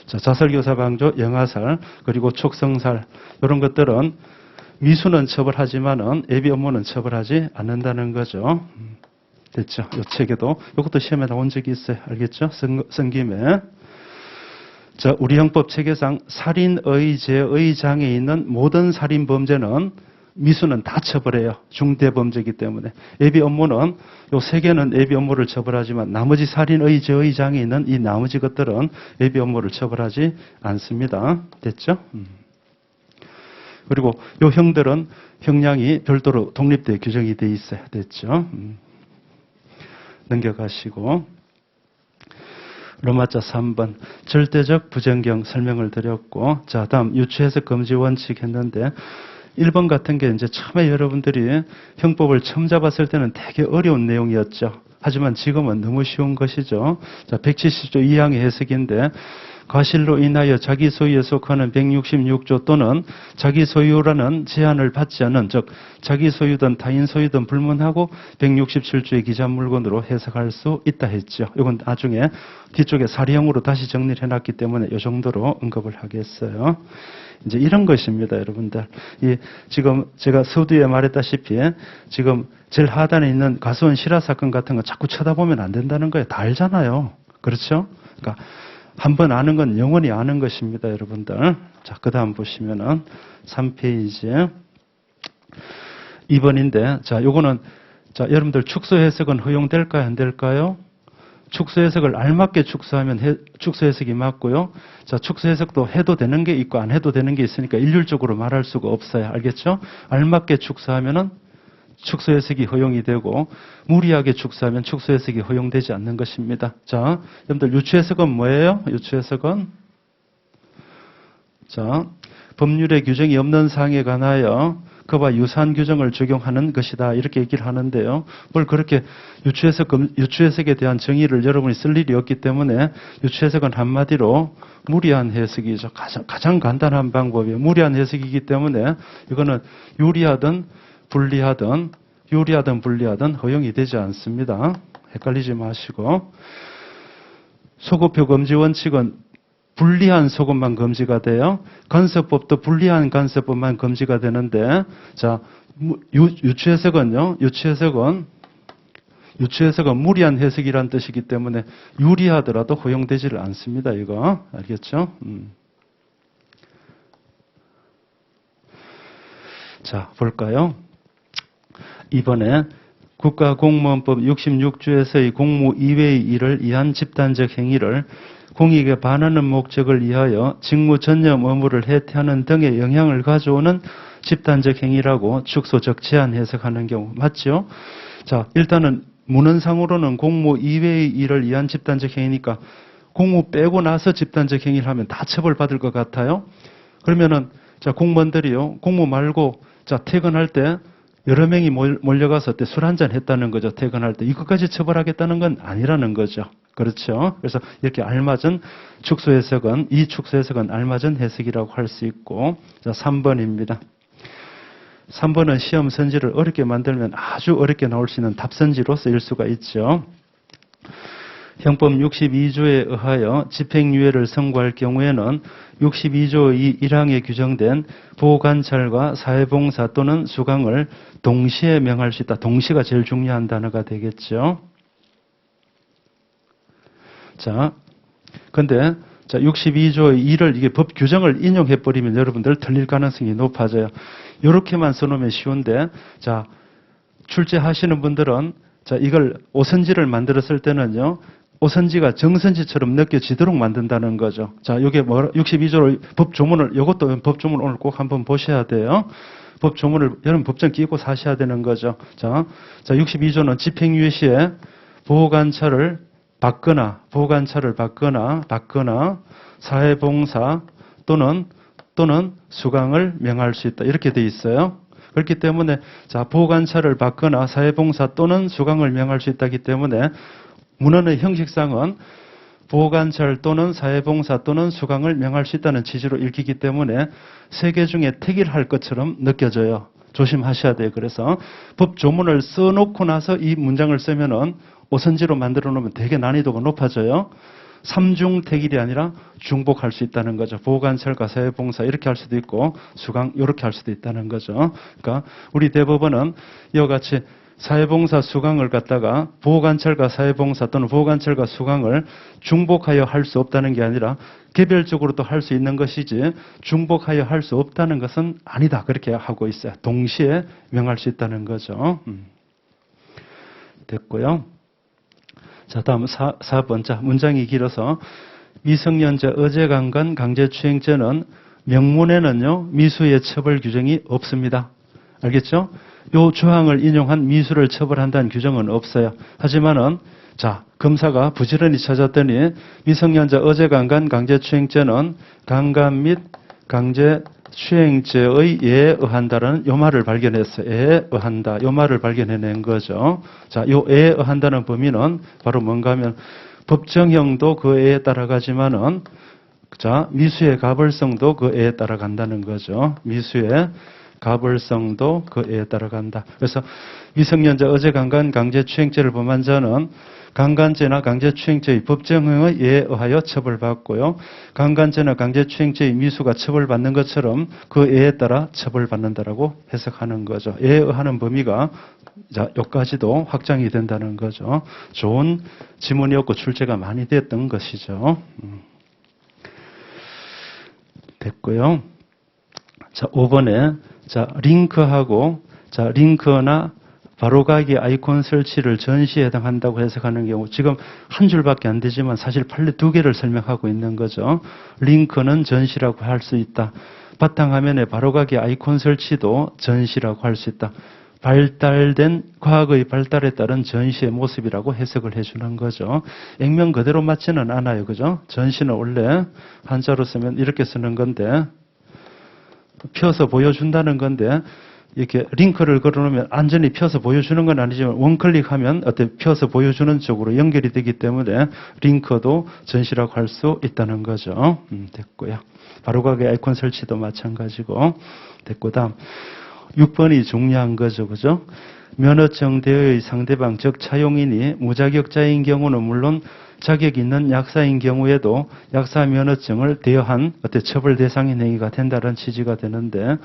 자살교사 방조, 영아살, 그리고 촉성살 이런 것들은 미수는 처벌하지만은 예비 업무는 처벌하지 않는다는 거죠. 됐죠? 이 책에도 이것도 시험에 나온 적이 있어요. 알겠죠? 쓴 김에 자 우리 형법 체계상 살인의 죄의 장에 있는 모든 살인 범죄는 미수는 다 처벌해요. 중대범죄이기 때문에. 예비 업무는 요 세 개는 예비 업무를 처벌하지만 나머지 살인의 죄의 장에 있는 이 나머지 것들은 예비 업무를 처벌하지 않습니다. 됐죠? 그리고 요 형들은 형량이 별도로 독립되어 규정이 되어 있어요. 됐죠? 넘겨가시고 로마자 3번 절대적 부정경 설명을 드렸고 자 다음 유추해석 금지 원칙 했는데 1번 같은 게 이제 처음에 여러분들이 형법을 처음 잡았을 때는 되게 어려운 내용이었죠. 하지만 지금은 너무 쉬운 것이죠. 자, 170조 2항의 해석인데 과실로 인하여 자기 소유에 속하는 166조 또는 자기 소유라는 제한을 받지 않은, 즉 자기 소유든 타인 소유든 불문하고 167조의 기재 물건으로 해석할 수 있다 했죠. 이건 나중에 뒤쪽에 사례형으로 다시 정리를 해놨기 때문에 이 정도로 언급을 하겠어요. 이제 이런 것입니다, 여러분들. 지금 제가 서두에 말했다시피 지금 제일 하단에 있는 가수원 실화 사건 같은 거 자꾸 쳐다보면 안 된다는 거예요. 다 알잖아요. 그렇죠? 그러니까 한번 아는 건 영원히 아는 것입니다, 여러분들. 자, 그 다음 보시면은 3페이지 2번인데, 자, 요거는, 자, 여러분들 축소 해석은 허용될까요, 안 될까요? 축소 해석을 알맞게 축소하면 축소 해석이 맞고요. 자, 축소 해석도 해도 되는 게 있고 안 해도 되는 게 있으니까 일률적으로 말할 수가 없어요. 알겠죠? 알맞게 축소하면은 축소 해석이 허용이 되고 무리하게 축소하면 축소 해석이 허용되지 않는 것입니다. 자, 여러분들 유추 해석은 뭐예요? 유추 해석은, 자, 법률의 규정이 없는 사항에 관하여 그와 유사한 규정을 적용하는 것이다, 이렇게 얘기를 하는데요. 뭘 그렇게 유추해석에 대한 정의를 여러분이 쓸 일이 없기 때문에 유추해석은 한마디로 무리한 해석이죠. 가장 간단한 방법이에요. 무리한 해석이기 때문에 이거는 유리하든 불리하든 허용이 되지 않습니다. 헷갈리지 마시고. 소급표 금지 원칙은 불리한 소급만 금지가 돼요. 간섭법도 불리한 간섭법만 금지가 되는데, 자, 유추해석은요, 유추해석은 무리한 해석이란 뜻이기 때문에 유리하더라도 허용되지를 않습니다, 이거. 알겠죠? 자, 볼까요? 이번에 국가공무원법 66조에서의 공무 이외의 일을 위한 집단적 행위를 공익에 반하는 목적을 위하여 직무 전념 의무를 해태하는 등의 영향을 가져오는 집단적 행위라고 축소적 제한 해석하는 경우 맞죠? 자, 일단은 문헌상으로는 공무 이외의 일을 위한 집단적 행위니까 공무 빼고 나서 집단적 행위를 하면 다 처벌받을 것 같아요. 그러면은 자, 공무원들이요, 공무 말고 자, 퇴근할 때 여러 명이 몰려가서 술 한잔 했다는 거죠. 퇴근할 때. 이것까지 처벌하겠다는 건 아니라는 거죠. 그렇죠? 그래서 이렇게 알맞은 축소 해석은, 이 축소 해석은 알맞은 해석이라고 할 수 있고, 자, 3번입니다. 3번은 시험 선지를 어렵게 만들면 아주 어렵게 나올 수 있는 답선지로 쓰일 수가 있죠. 형법 62조에 의하여 집행유예를 선고할 경우에는 62조 1항에 규정된 보호관찰과 사회봉사 또는 수강을 동시에 명할 수 있다. 동시가 제일 중요한 단어가 되겠죠. 자, 근데 자, 62조 2를 이게 법 규정을 인용해버리면 여러분들 틀릴 가능성이 높아져요. 이렇게만 써놓으면 쉬운데, 자, 출제하시는 분들은 자, 이걸 오선지를 만들었을 때는요, 오선지가 정선지처럼 느껴지도록 만든다는 거죠. 자, 이게 62조로 법조문을, 이것도 법조문 오늘 꼭 한번 보셔야 돼요. 법조문을 여러분 법정 끼고 사셔야 되는 거죠. 자, 62조는 집행유예 시에 보호관찰을 받거나 사회봉사 또는 수강을 명할 수 있다. 이렇게 돼 있어요. 그렇기 때문에 자, 보호관찰을 받거나 사회봉사 또는 수강을 명할 수 있다기 때문에 문헌의 형식상은 보호관찰 또는 사회봉사 또는 수강을 명할 수 있다는 취지로 읽히기 때문에 세 개 중에 택일할 것처럼 느껴져요. 조심하셔야 돼요. 그래서 법조문을 써놓고 나서 이 문장을 쓰면은 오선지로 만들어 놓으면 되게 난이도가 높아져요. 삼중택일이 아니라 중복할 수 있다는 거죠. 보호관찰과 사회봉사 이렇게 할 수도 있고 수강 이렇게 할 수도 있다는 거죠. 그러니까 우리 대법원은 이와 같이 사회봉사 수강을 갖다가 보호관찰과 사회봉사 또는 보호관찰과 수강을 중복하여 할 수 없다는 게 아니라 개별적으로도 할 수 있는 것이지 중복하여 할 수 없다는 것은 아니다. 그렇게 하고 있어요. 동시에 명할 수 있다는 거죠. 됐고요. 자, 다음 4번. 자, 문장이 길어서 미성년자 어제강간 강제추행죄는 명문에는요, 미수의 처벌 규정이 없습니다. 알겠죠? 요 조항을 인용한 미수를 처벌한다는 규정은 없어요. 하지만은, 자, 검사가 부지런히 찾았더니 미성년자 어제강간 강제추행죄는 강간 및 강제추행죄의 예에 의한다라는 요 말을 발견했어요. 예에 의한다. 요 말을 발견해낸 거죠. 자, 요 예에 의한다는 범위는 바로 뭔가 하면 법정형도 그 예에 따라가지만은 자, 미수의 가벌성도 그 애에 따라간다는 거죠. 미수의 가벌성도 그 애에 따라간다. 그래서 미성년자 어제 강간 강제추행죄를 범한 자는 강간죄나 강제추행죄의 법정의 예에 의하여 처벌받고요. 강간죄나 강제추행죄의 미수가 처벌받는 것처럼 그 예에 따라 처벌받는다라고 해석하는 거죠. 예에 의하는 범위가 자, 여기까지도 확장이 된다는 거죠. 좋은 지문이었고 출제가 많이 됐던 것이죠. 됐고요. 자, 5번에 자, 링크나 바로가기 아이콘 설치를 전시에 해당한다고 해석하는 경우 지금 한 줄밖에 안 되지만 사실 판례 두 개를 설명하고 있는 거죠. 링크는 전시라고 할 수 있다. 바탕화면에 바로가기 아이콘 설치도 전시라고 할 수 있다. 발달된 과학의 발달에 따른 전시의 모습이라고 해석을 해주는 거죠. 액면 그대로 맞지는 않아요. 그죠? 전시는 원래 한자로 쓰면 이렇게 쓰는 건데 펴서 보여준다는 건데 이렇게 링크를 걸어놓으면 완전히 펴서 보여주는 건 아니지만 원클릭하면 어때 펴서 보여주는 쪽으로 연결이 되기 때문에 링크도 전시라고 할 수 있다는 거죠. 됐고요. 바로가기 아이콘 설치도 마찬가지고 됐고 다음 6번이 중요한 거죠. 그죠? 면허증 대여의 상대방 즉 차용인이 무자격자인 경우는 물론 자격 있는 약사인 경우에도 약사 면허증을 대여한 어때 처벌 대상인 행위가 된다는 취지가 되는데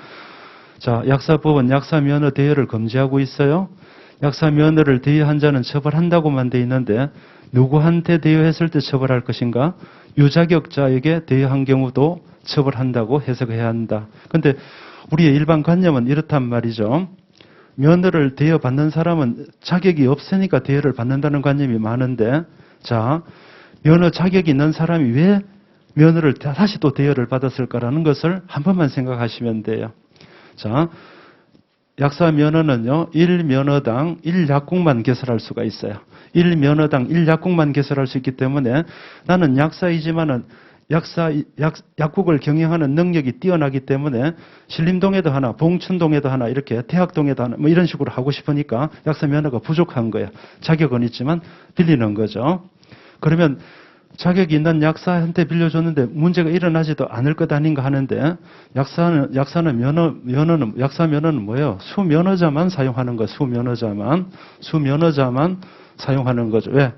자, 약사법은 약사 면허 대여를 금지하고 있어요. 약사 면허를 대여한 자는 처벌한다고만 돼 있는데 누구한테 대여했을 때 처벌할 것인가? 유자격자에게 대여한 경우도 처벌한다고 해석해야 한다. 그런데 우리의 일반 관념은 이렇단 말이죠. 면허를 대여받는 사람은 자격이 없으니까 대여를 받는다는 관념이 많은데 자, 면허 자격이 있는 사람이 왜 면허를 다시 또 대여를 받았을까라는 것을 한 번만 생각하시면 돼요. 자, 약사 면허는요, 1면허당 1약국만 개설할 수가 있어요. 1면허당 1약국만 개설할 수 있기 때문에 나는 약사이지만은 약국을 경영하는 능력이 뛰어나기 때문에 신림동에도 하나, 봉천동에도 하나, 이렇게 대학동에도 하나, 뭐 이런 식으로 하고 싶으니까 약사 면허가 부족한 거예요. 자격은 있지만 빌리는 거죠. 그러면 자격이 있는 약사한테 빌려줬는데 문제가 일어나지도 않을 것 아닌가 하는데 약사 면허는 뭐예요? 수면허자만 사용하는 거, 수면허자만 사용하는 거죠. 왜?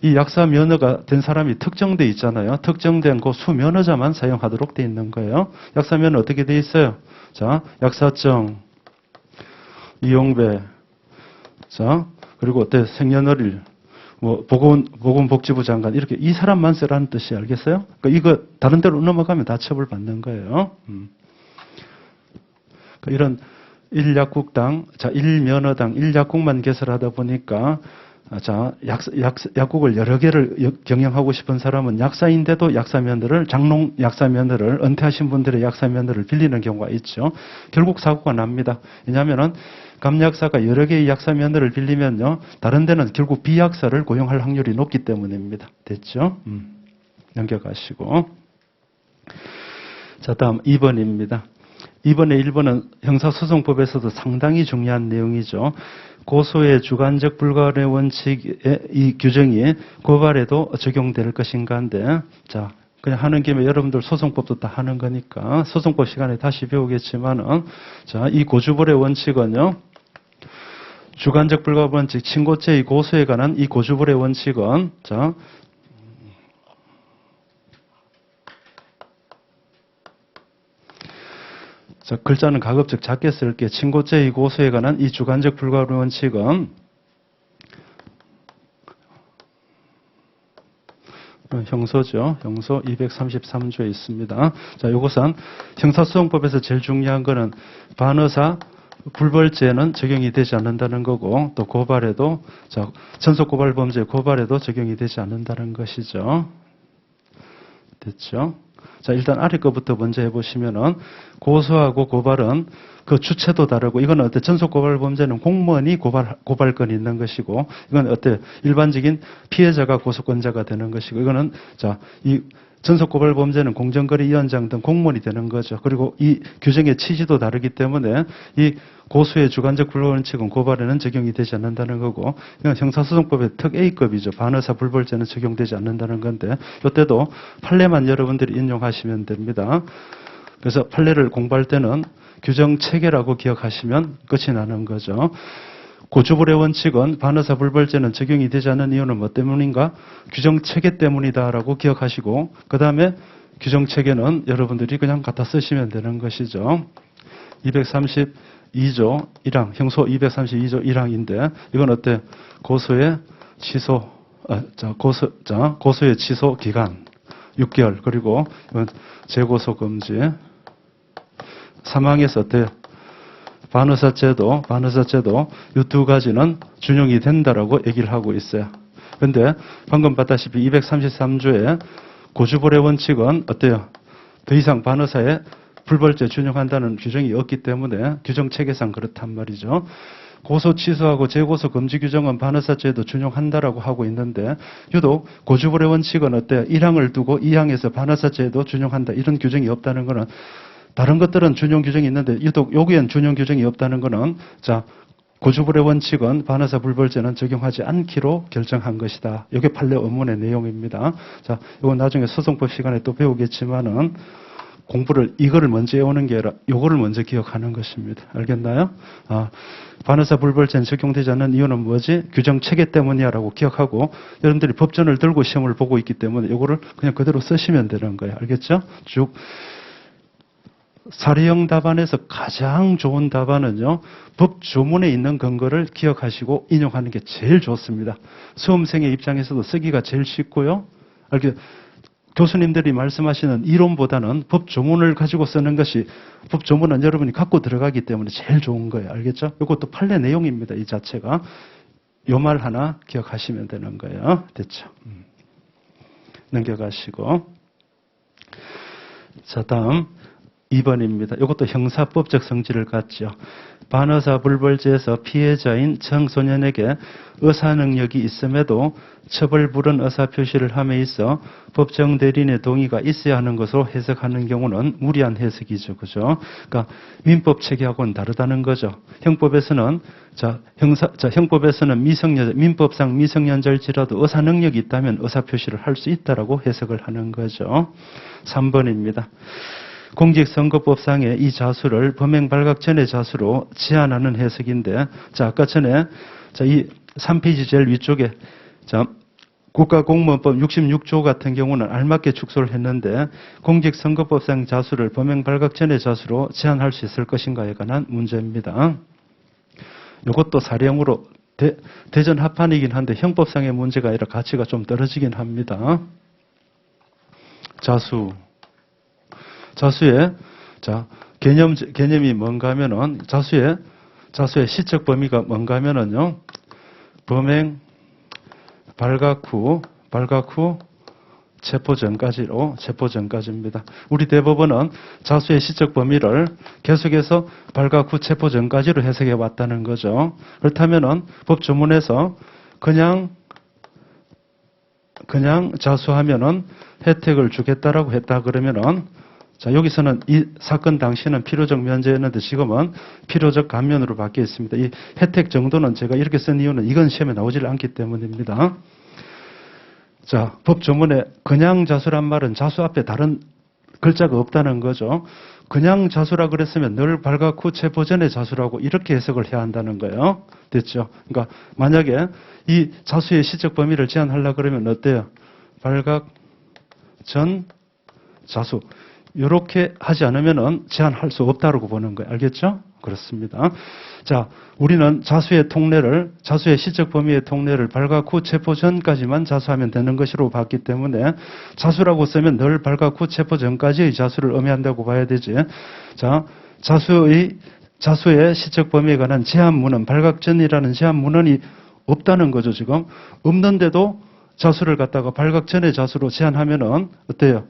이 약사 면허가 된 사람이 특정돼 있잖아요. 특정된 그 수면허자만 사용하도록 돼 있는 거예요. 약사 면허 어떻게 돼 있어요? 자, 약사증, 이용배, 자, 그리고 어때? 생년월일, 뭐 보건복지부 장관 이렇게 이 사람만 쓰라는 뜻이 알겠어요? 그러니까 이거 다른 데로 넘어가면 다 처벌받는 거예요. 그러니까 이런 1약국당, 자, 1면허당 1약국만 개설하다 보니까 자, 약국을 여러 개를 경영하고 싶은 사람은 약사인데도 장롱 약사면허를 은퇴하신 분들의 약사면허를 빌리는 경우가 있죠. 결국 사고가 납니다. 왜냐하면은 감약사가 여러 개의 약사면허를 빌리면요, 다른 데는 결국 비약사를 고용할 확률이 높기 때문입니다. 됐죠? 넘겨가시고. 자, 다음 2번입니다. 2번에 1번은 형사소송법에서도 상당히 중요한 내용이죠. 고소의 주관적 불가의 원칙의 이 규정이 고발에도 적용될 것인가인데, 자, 그냥 하는 김에 여러분들 소송법도 다 하는 거니까 소송법 시간에 다시 배우겠지만은, 자, 이 고주벌의 원칙은요, 주관적 불가 원칙, 친고죄의 고소에 관한 이 고주벌의 원칙은, 자, 글자는 가급적 작게 쓸게. 친고죄의 고소에 관한 이 주관적 불가 원칙은 형소죠. 형소 233조에 있습니다. 자, 이것은 형사소송법에서 제일 중요한 거는 반의사 불벌죄는 적용이 되지 않는다는 거고, 또 고발에도, 자, 전속고발범죄 고발에도 적용이 되지 않는다는 것이죠. 됐죠? 자, 일단 아래 거부터 먼저 해보시면은, 고소하고 고발은 그 주체도 다르고, 이건 어때? 전속고발 범죄는 공무원이 고발권이 있는 것이고, 이건 어때? 일반적인 피해자가 고소권자가 되는 것이고, 이거는, 자, 이 전속고발 범죄는 공정거래위원장 등 공무원이 되는 거죠. 그리고 이 규정의 취지도 다르기 때문에 이 고소의 주관적 불법원칙은 고발에는 적용이 되지 않는다는 거고, 형사소송법의 특 A급이죠. 반의사 불벌죄는 적용되지 않는다는 건데, 이때도 판례만 여러분들이 인용하시면 됩니다. 그래서 판례를 공부할 때는 규정 체계라고 기억하시면 끝이 나는 거죠. 고주불의 원칙은 반의사 불벌죄는 적용이 되지 않는 이유는 뭐 때문인가? 규정 체계 때문이다라고 기억하시고, 그 다음에 규정 체계는 여러분들이 그냥 갖다 쓰시면 되는 것이죠. 232조 1항, 형소 232조 1항인데, 이건 어때? 고소의 취소, 고소의 취소 기간 6개월, 그리고 이건 재고소 금지. 사망에서 어때? 반의사죄도 이 두 가지는 준용이 된다라고 얘기를 하고 있어요. 그런데 방금 봤다시피 233조의 고주불의 원칙은 어때요? 더 이상 반의사에 불벌죄 준용한다는 규정이 없기 때문에 규정 체계상 그렇단 말이죠. 고소 취소하고 재고소 금지 규정은 반의사죄에도 준용한다라고 하고 있는데, 유독 고주불의 원칙은 어때요? 1항을 두고 2항에서 반의사죄에도 준용한다, 이런 규정이 없다는 것은, 다른 것들은 준용 규정이 있는데 유독 여기엔 준용 규정이 없다는 것은, 자, 고주불의 원칙은 반의사 불벌죄는 적용하지 않기로 결정한 것이다. 이게 판례 의문의 내용입니다. 자, 이건 나중에 소송법 시간에 또 배우겠지만은 공부를 이거를 먼저 해오는 게 아니라 이거를 먼저 기억하는 것입니다. 알겠나요? 반의사 불벌죄는 적용되지 않는 이유는 뭐지? 규정 체계 때문이야라고 기억하고, 여러분들이 법전을 들고 시험을 보고 있기 때문에 이거를 그냥 그대로 쓰시면 되는 거예요. 알겠죠? 쭉. 사례형 답안에서 가장 좋은 답안은요, 법조문에 있는 근거를 기억하시고 인용하는 게 제일 좋습니다. 수험생의 입장에서도 쓰기가 제일 쉽고요. 교수님들이 말씀하시는 이론보다는 법조문을 가지고 쓰는 것이, 법조문은 여러분이 갖고 들어가기 때문에 제일 좋은 거예요. 알겠죠? 이것도 판례 내용입니다. 이 자체가. 요 말 하나 기억하시면 되는 거예요. 됐죠? 넘겨가시고. 자, 다음 2번입니다. 이것도 형사법적 성질을 갖죠. 반의사 불벌죄에서 피해자인 청소년에게 의사 능력이 있음에도 처벌불은 의사 표시를 함에 있어 법정 대리인의 동의가 있어야 하는 것으로 해석하는 경우는 무리한 해석이죠. 그죠? 그러니까 민법 체계하고는 다르다는 거죠. 형법에서는 형법에서는 민법상 미성년자일지라도 의사 능력이 있다면 의사 표시를 할 수 있다라고 해석을 하는 거죠. 3번입니다. 공직선거법상의 이 자수를 범행 발각 전의 자수로 제한하는 해석인데, 자, 아까 전에, 자, 이 3페이지 제일 위쪽에, 자, 국가공무원법 66조 같은 경우는 알맞게 축소를 했는데, 공직선거법상 자수를 범행 발각 전의 자수로 제한할 수 있을 것인가에 관한 문제입니다. 이것도 사례형으로 대전 합판이긴 한데, 형법상의 문제가 아니라 가치가 좀 떨어지긴 합니다. 자수의, 자, 개념이 뭔가 하면은, 자수의 시적 범위가 뭔가 하면은요, 범행, 발각 후, 체포 전까지입니다. 우리 대법원은 자수의 시적 범위를 계속해서 발각 후 체포 전까지로 해석해 왔다는 거죠. 그렇다면은, 법조문에서 그냥 자수하면은 혜택을 주겠다라고 했다 그러면은, 자, 여기서는 이 사건 당시는 필요적 면제였는데 지금은 필요적 감면으로 바뀌어 있습니다. 이 혜택 정도는 제가 이렇게 쓴 이유는 이건 시험에 나오질 않기 때문입니다. 자, 법조문에 그냥 자수란 말은 자수 앞에 다른 글자가 없다는 거죠. 그냥 자수라 그랬으면 늘 발각 후 체포 전의 자수라고 이렇게 해석을 해야 한다는 거예요. 됐죠? 그러니까 만약에 이 자수의 시적 범위를 제한하려고 그러면 어때요? 발각 전 자수. 이렇게 하지 않으면 제한할 수 없다고 보는 거예요. 알겠죠? 그렇습니다. 자, 우리는 자수의 시적 범위의 통례를 발각 후 체포 전까지만 자수하면 되는 것으로 봤기 때문에 자수라고 쓰면 늘 발각 후 체포 전까지의 자수를 의미한다고 봐야 되지. 자, 자수의 시적 범위에 관한 제한문은 발각 전이라는 제한문헌이 없다는 거죠, 지금. 없는데도 자수를 갖다가 발각 전의 자수로 제한하면은 어때요?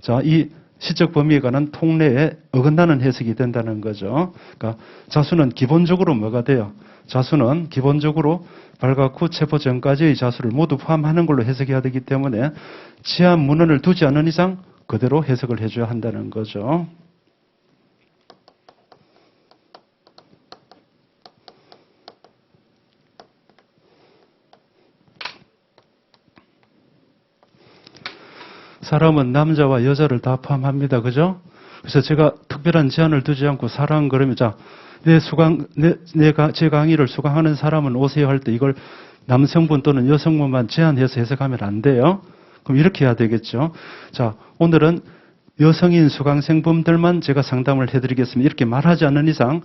자, 이 시적 범위에 관한 통례에 어긋나는 해석이 된다는 거죠. 그러니까 자수는 기본적으로 뭐가 돼요? 자수는 기본적으로 발각 후 체포 전까지의 자수를 모두 포함하는 걸로 해석해야 되기 때문에 지한 문헌을 두지 않은 이상 그대로 해석을 해줘야 한다는 거죠. 사람은 남자와 여자를 다 포함합니다. 그죠? 그래서 제가 특별한 제한을 두지 않고 사랑 그러면 자, 제 강의를 수강하는 사람은 오세요 할 때 이걸 남성분 또는 여성분만 제한해서 해석하면 안 돼요. 그럼 이렇게 해야 되겠죠. 자, 오늘은 여성인 수강생분들만 제가 상담을 해드리겠습니다. 이렇게 말하지 않는 이상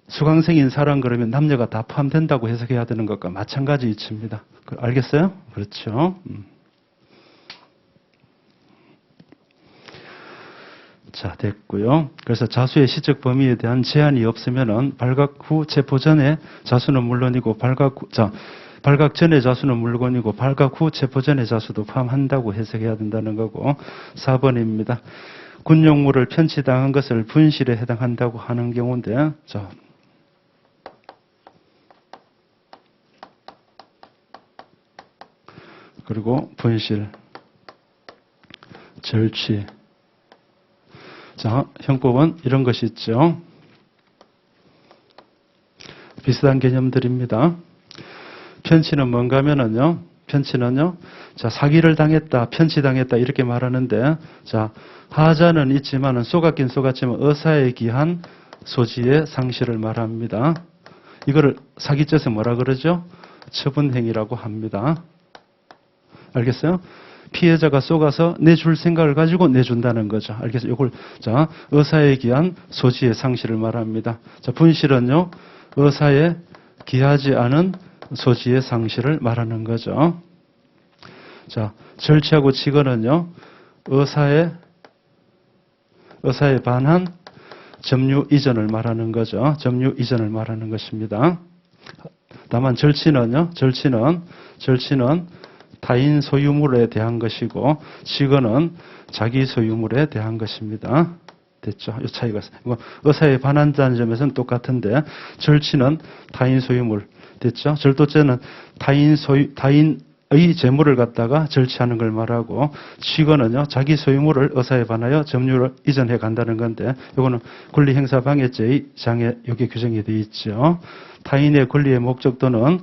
수강생인 사람 그러면 남녀가 다 포함된다고 해석해야 되는 것과 마찬가지 이치입니다. 알겠어요? 그렇죠. 자, 됐고요. 그래서 자수의 시적 범위에 대한 제한이 없으면은 발각 후 체포 전에 자수는 물론이고 발각 전의 자수는 물론이고 발각 후 체포 전의 자수도 포함한다고 해석해야 된다는 거고 4번입니다. 군용물을 편취당한 것을 분실에 해당한다고 하는 경우인데 자, 그리고 분실, 절취. 자, 형법은 이런 것이 있죠. 비슷한 개념들입니다. 편취는 뭔가 하면은요, 편취는요, 자, 사기를 당했다, 편취당했다, 이렇게 말하는데, 자, 하자는 있지만은 쏘갔긴 쏘갔지만 어사에 기한 소지의 상실을 말합니다. 이거를 사기죄에서 뭐라 그러죠? 처분행위라고 합니다. 알겠어요? 피해자가 쏘가서 내줄 생각을 가지고 내준다는 거죠. 알겠어요? 이걸, 자, 의사에 기한 소지의 상실을 말합니다. 자, 분실은요, 의사에 기하지 않은 소지의 상실을 말하는 거죠. 자, 절취하고 치거는요, 의사에 반한 점유 이전을 말하는 거죠. 점유 이전을 말하는 것입니다. 다만 절취는 타인 소유물에 대한 것이고 치거는 자기 소유물에 대한 것입니다. 됐죠? 이 차이가 있어요. 의사에 반한다는 점에서는 똑같은데 절취는 타인 소유물. 됐죠? 절도죄는 타인의 재물을 갖다가 절취하는 걸 말하고 치거는요 자기 소유물을 의사에 반하여 점유를 이전해 간다는 건데 이거는 권리행사방해죄의 장에 여기 규정이 되어 있죠. 타인의 권리의 목적도는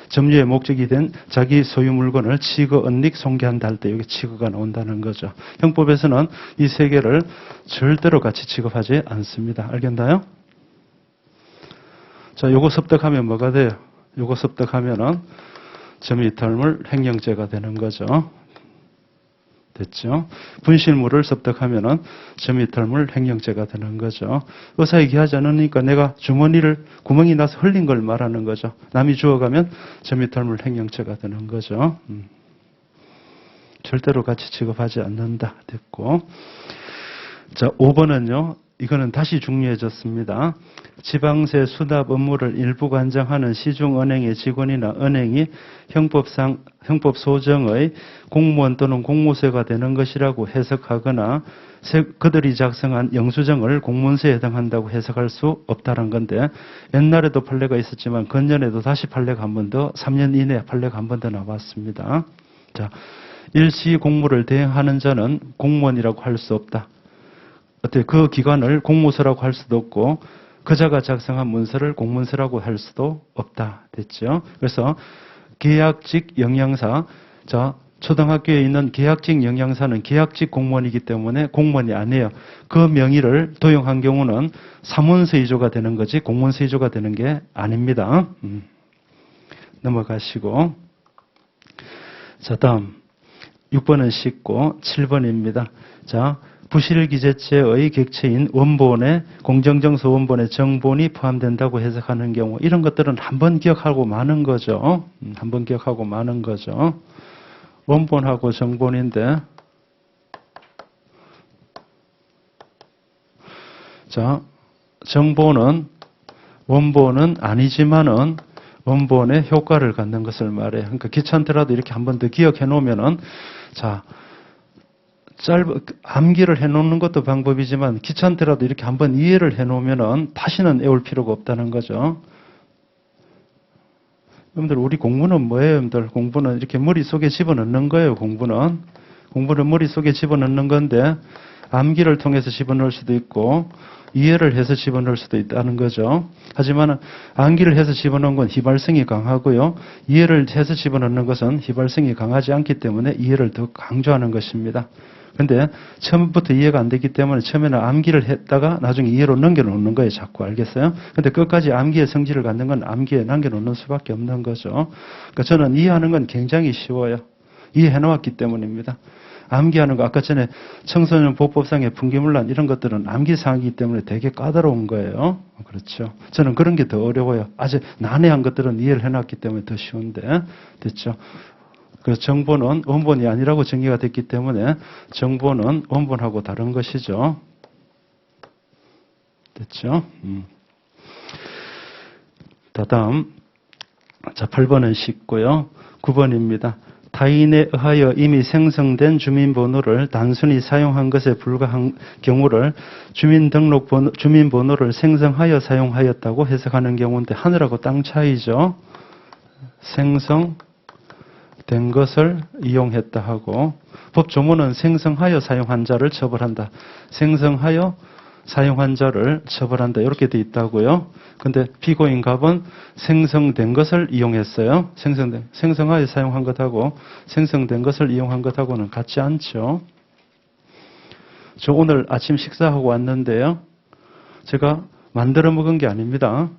점유의 목적이 된 자기 소유 물건을 치거, 은닉, 손괴한다 할 때 여기 치거가 나온다는 거죠. 형법에서는 이 세 개를 절대로 같이 취급하지 않습니다. 알겠나요? 자, 요거 섭득하면 뭐가 돼요? 요거 섭득하면은 점유이탈물 횡령죄가 되는 거죠. 됐죠? 분실물을 섭득하면은 점유이탈물 횡령죄가 되는 거죠. 의사에 기하지 않으니까 내가 주머니를 구멍이 나서 흘린 걸 말하는 거죠. 남이 주워가면 점유이탈물 횡령죄가 되는 거죠. 절대로 같이 취급하지 않는다. 됐고. 자, 5번은요. 이거는 다시 중요해졌습니다. 지방세 수납 업무를 일부 관장하는 시중은행의 직원이나 은행이 형법 소정의 공무원 또는 공무소가 되는 것이라고 해석하거나 그들이 작성한 영수증을 공문서에 해당한다고 해석할 수 없다는 건데 옛날에도 판례가 있었지만 근년에도 다시 판례가 한 번 더 3년 이내에 판례가 한 번 더 나왔습니다. 자, 일시 공무를 대행하는 자는 공무원이라고 할 수 없다. 그 기관을 공무서라고 할 수도 없고 그자가 작성한 문서를 공문서라고 할 수도 없다. 됐죠? 그래서 계약직 영양사, 자, 초등학교에 있는 계약직 영양사는 계약직 공무원이기 때문에 공무원이 아니에요. 그 명의를 도용한 경우는 사문서위조가 되는 거지 공문서위조가 되는 게 아닙니다. 넘어가시고. 자, 다음 6번은 쉽고 7번입니다. 자, 부실기재죄의 객체인 원본에 공정정서 원본에 정본이 포함된다고 해석하는 경우 이런 것들은 한번 기억하고 마는 거죠. 한번 기억하고 마는 거죠. 원본하고 정본인데 자, 정본은 원본은 아니지만은 원본의 효과를 갖는 것을 말해요. 그러니까 귀찮더라도 이렇게 한 번 더 기억해 놓으면은 자, 암기를 해놓는 것도 방법이지만 귀찮더라도 이렇게 한번 이해를 해놓으면은 다시는 외울 필요가 없다는 거죠. 여러분들, 우리 공부는 뭐예요, 여러분들? 공부는 이렇게 머릿속에 집어넣는 거예요, 공부는. 공부는 머릿속에 집어넣는 건데, 암기를 통해서 집어넣을 수도 있고, 이해를 해서 집어넣을 수도 있다는 거죠. 하지만 암기를 해서 집어넣은 건 휘발성이 강하고요. 이해를 해서 집어넣는 것은 휘발성이 강하지 않기 때문에 이해를 더 강조하는 것입니다. 근데 처음부터 이해가 안 되기 때문에 처음에는 암기를 했다가 나중에 이해로 넘겨놓는 거예요. 자꾸. 알겠어요? 근데 끝까지 암기의 성질을 갖는 건 암기에 남겨놓는 수밖에 없는 거죠. 그러니까 저는 이해하는 건 굉장히 쉬워요. 이해해 놓았기 때문입니다. 암기하는 거, 아까 전에 청소년 보호법상의 분기문란 이런 것들은 암기사항이기 때문에 되게 까다로운 거예요. 그렇죠. 저는 그런 게 더 어려워요. 아주 난해한 것들은 이해를 해놨기 때문에 더 쉬운데. 됐죠. 그래서 정보는 원본이 아니라고 정의가 됐기 때문에 정보는 원본하고 다른 것이죠. 됐죠? 다음. 자, 8번은 쉽고요. 9번입니다. 타인에 의하여 이미 생성된 주민번호를 단순히 사용한 것에 불과한 경우를 주민번호를 생성하여 사용하였다고 해석하는 경우인데 하늘하고 땅 차이죠. 생성된 것을 이용했다 하고 법조문은 생성하여 사용한 자를 처벌한다. 생성하여 사용한 자를 처벌한다. 이렇게 돼 있다고요. 근데 피고인갑은 생성된 것을 이용했어요. 생성하여 사용한 것하고 생성된 것을 이용한 것하고는 같지 않죠. 저 오늘 아침 식사하고 왔는데요. 제가 만들어 먹은 게 아닙니다.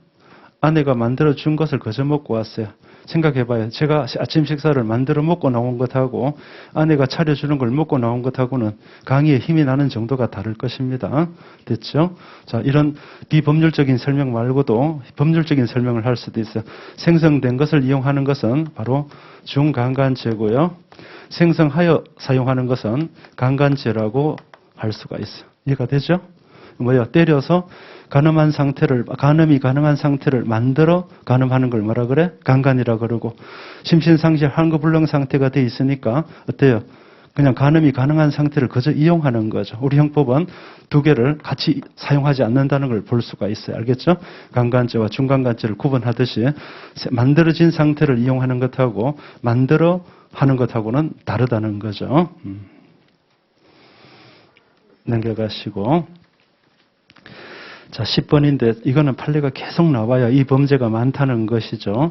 아내가 만들어 준 것을 거저 먹고 왔어요. 생각해봐요. 제가 아침 식사를 만들어 먹고 나온 것하고 아내가 차려주는 걸 먹고 나온 것하고는 강의에 힘이 나는 정도가 다를 것입니다. 됐죠? 자, 이런 비법률적인 설명 말고도 법률적인 설명을 할 수도 있어요. 생성된 것을 이용하는 것은 바로 중강간죄고요. 생성하여 사용하는 것은 강간죄라고 할 수가 있어요. 이해가 되죠? 때려서 간음이 가능한 상태를 만들어 간음하는 걸 뭐라 그래? 강간이라 그러고, 심신상실 환거불능 상태가 돼 있으니까 어때요? 그냥 간음이 가능한 상태를 그저 이용하는 거죠. 우리 형법은 두 개를 같이 사용하지 않는다는 걸 볼 수가 있어요. 알겠죠? 강간죄와 중강간죄를 구분하듯이 만들어진 상태를 이용하는 것하고 만들어 하는 것하고는 다르다는 거죠. 넘겨가시고. 자, 10번인데 이거는 판례가 계속 나와요. 이 범죄가 많다는 것이죠.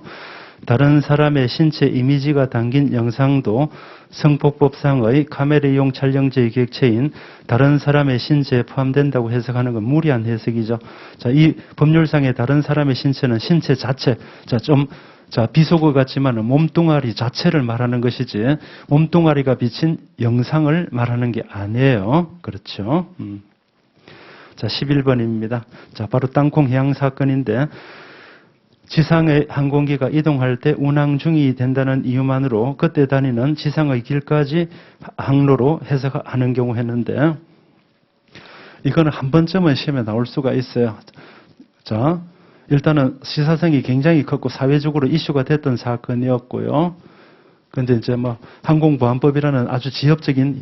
다른 사람의 신체 이미지가 담긴 영상도 성폭법상의 카메라 이용 촬영죄의 객체인 다른 사람의 신체에 포함된다고 해석하는 건 무리한 해석이죠. 자, 이 법률상의 다른 사람의 신체는 신체 자체, 비속어 같지만 몸뚱아리 자체를 말하는 것이지 몸뚱아리가 비친 영상을 말하는 게 아니에요. 그렇죠. 자, 11번입니다. 자, 바로 땅콩 해양 사건인데 지상의 항공기가 이동할 때 운항 중이 된다는 이유만으로 그때 다니는 지상의 길까지 항로로 해석하는 경우 했는데 이거는 한 번쯤은 시험에 나올 수가 있어요. 자, 일단은 시사성이 굉장히 컸고 사회적으로 이슈가 됐던 사건이었고요. 근데 이제 항공보안법이라는 아주 지엽적인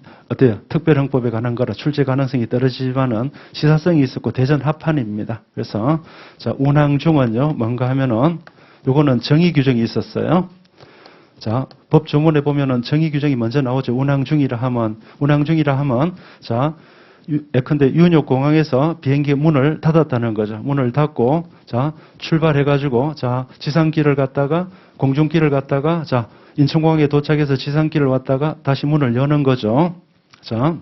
특별형법에 관한 거라 출제 가능성이 떨어지지만은 시사성이 있었고 대전 합판입니다. 그래서 자, 운항 중은요 뭔가 하면은 요거는 정의 규정이 있었어요. 자, 법 조문에 보면은 정의 규정이 먼저 나오죠. 운항 중이라 하면 자, 예컨대 윤옥공항에서 비행기 문을 닫았다는 거죠. 문을 닫고 자, 출발해가지고 자, 지상길을 갔다가 공중길을 갔다가 자, 인천공항에 도착해서 지상길을 왔다가 다시 문을 여는 거죠. 자,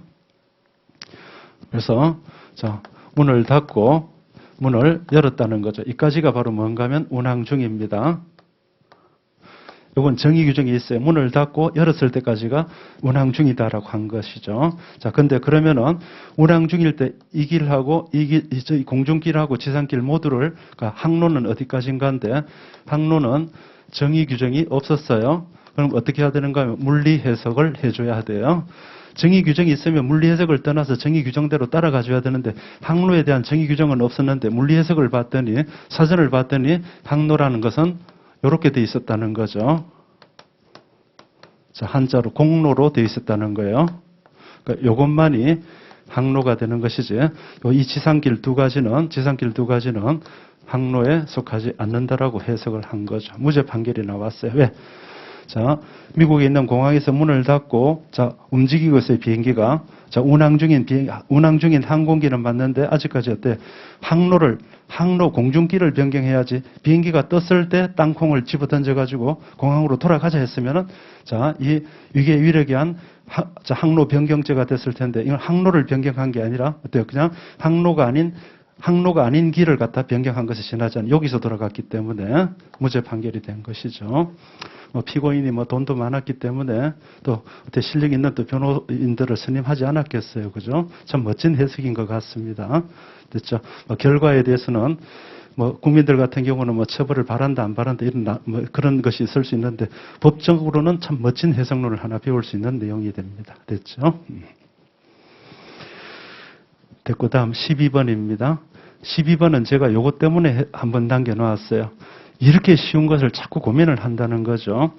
그래서 자, 문을 닫고 문을 열었다는 거죠. 이까지가 바로 뭔가 하면 운항 중입니다. 이건 정의 규정이 있어요. 문을 닫고 열었을 때까지가 운항 중이다라고 한 것이죠. 자, 근데 그러면은 운항 중일 때 이 길하고 이 공중길하고 지상길 모두를 항로는 어디까지인가인데 항로는 정의 규정이 없었어요. 그럼 어떻게 해야 되는가 하면 물리 해석을 해줘야 돼요. 정의 규정이 있으면 물리 해석을 떠나서 정의 규정대로 따라가줘야 되는데 항로에 대한 정의 규정은 없었는데 물리 해석을 봤더니 사전을 봤더니 항로라는 것은 이렇게 돼 있었다는 거죠. 자, 한자로 공로로 돼 있었다는 거예요. 그러니까 요것만이 항로가 되는 것이지. 이 지상길 두 가지는 항로에 속하지 않는다라고 해석을 한 거죠. 무죄 판결이 나왔어요. 왜? 자, 미국에 있는 공항에서 문을 닫고, 자, 움직이고 있어요, 비행기가. 자, 운항 중인 항공기는 맞는데, 아직까지 어때? 항로 공중길을 변경해야지, 비행기가 떴을 때 땅콩을 집어 던져가지고 공항으로 돌아가자 했으면은, 자, 이 위계 위력이 한 항로 변경죄가 됐을 텐데, 이건 항로를 변경한 게 아니라, 어때요? 그냥 항로가 아닌 길을 갖다 변경한 것이 지나지 않아 여기서 돌아갔기 때문에 무죄 판결이 된 것이죠. 피고인이 돈도 많았기 때문에 또 어떻게 실력 있는 또 변호인들을 선임하지 않았겠어요, 그죠? 참 멋진 해석인 것 같습니다. 됐죠? 결과에 대해서는 국민들 같은 경우는 처벌을 바란다 안 바란다 이런 그런 것이 있을 수 있는데 법적으로는 참 멋진 해석론을 하나 배울 수 있는 내용이 됩니다. 됐죠? 됐고 다음 12번입니다. 12번은 제가 요것 때문에 한번 남겨놓았어요. 이렇게 쉬운 것을 자꾸 고민을 한다는 거죠.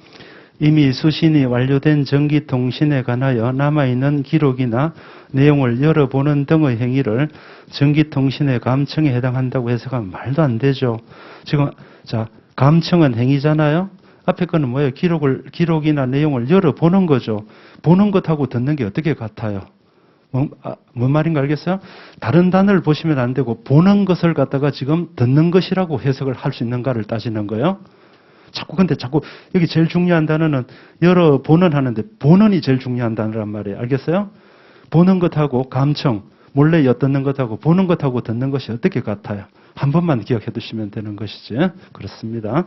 이미 수신이 완료된 전기통신에 관하여 남아있는 기록이나 내용을 열어보는 등의 행위를 전기통신의 감청에 해당한다고 해석하면 말도 안 되죠. 지금 자 감청은 행위잖아요. 앞에 거는 뭐예요? 기록이나 내용을 열어보는 거죠. 보는 것하고 듣는 게 어떻게 같아요? 뭔 말인가 알겠어요? 다른 단어를 보시면 안 되고 보는 것을 갖다가 지금 듣는 것이라고 해석을 할 수 있는가를 따지는 거예요. 근데 자꾸 여기 제일 중요한 단어는 열어보는 하는데 보는이 제일 중요한 단어란 말이에요. 알겠어요? 보는 것하고 감청, 몰래 엿듣는 것하고 보는 것하고 듣는 것이 어떻게 같아요? 한 번만 기억해 두시면 되는 것이지. 그렇습니다.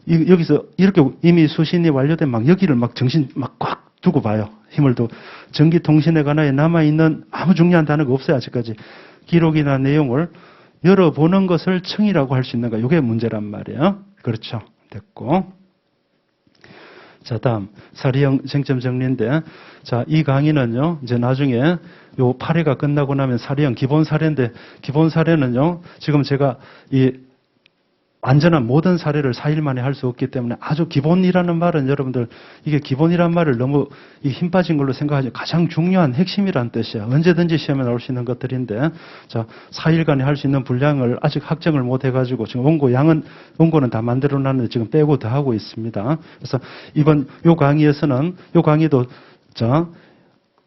여기서 이렇게 이미 수신이 완료된 여기를 정신 꽉 두고 봐요. 힘을 두. 전기통신에 관하여 남아있는 아무 중요한 단어가 없어요. 아직까지. 기록이나 내용을 열어보는 것을 청이라고 할 수 있는가. 이게 문제란 말이에요. 그렇죠. 됐고. 자, 다음. 사리형 쟁점 정리인데. 자, 이 강의는요, 이제 나중에 요 8회가 끝나고 나면 사리형 기본 사례인데, 기본 사례는요, 지금 제가 완전한 모든 사례를 4일 만에 할 수 없기 때문에 아주 기본이라는 말은 여러분들 이게 기본이란 말을 너무 힘 빠진 걸로 생각하지 가장 중요한 핵심이란 뜻이야. 언제든지 시험에 나올 수 있는 것들인데 자 4일간에 할 수 있는 분량을 아직 확정을 못 해가지고 지금 원고는 다 만들어 놨는데 지금 빼고 더 하고 있습니다. 그래서 이번 요 강의에서는 요 강의도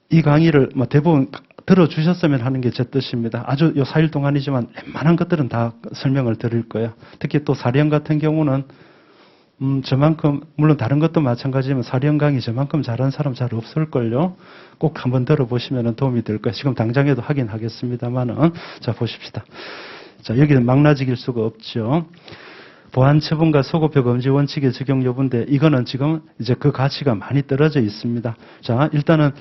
이 강의를 대부분 들어주셨으면 하는 게 제 뜻입니다. 아주 요 4일 동안이지만 웬만한 것들은 다 설명을 드릴 거예요. 특히 또 사리형 같은 경우는 저만큼 물론 다른 것도 마찬가지지만 사리형 강의 저만큼 잘하는 사람 잘 없을걸요. 꼭 한번 들어보시면 도움이 될 거예요. 지금 당장에도 하긴 하겠습니다만은 자 보십시다. 자 여기는 망라직일 수가 없죠. 보안 처분과 소급표 금지 원칙의 적용 여부인데 이거는 지금 이제 그 가치가 많이 떨어져 있습니다. 자 일단은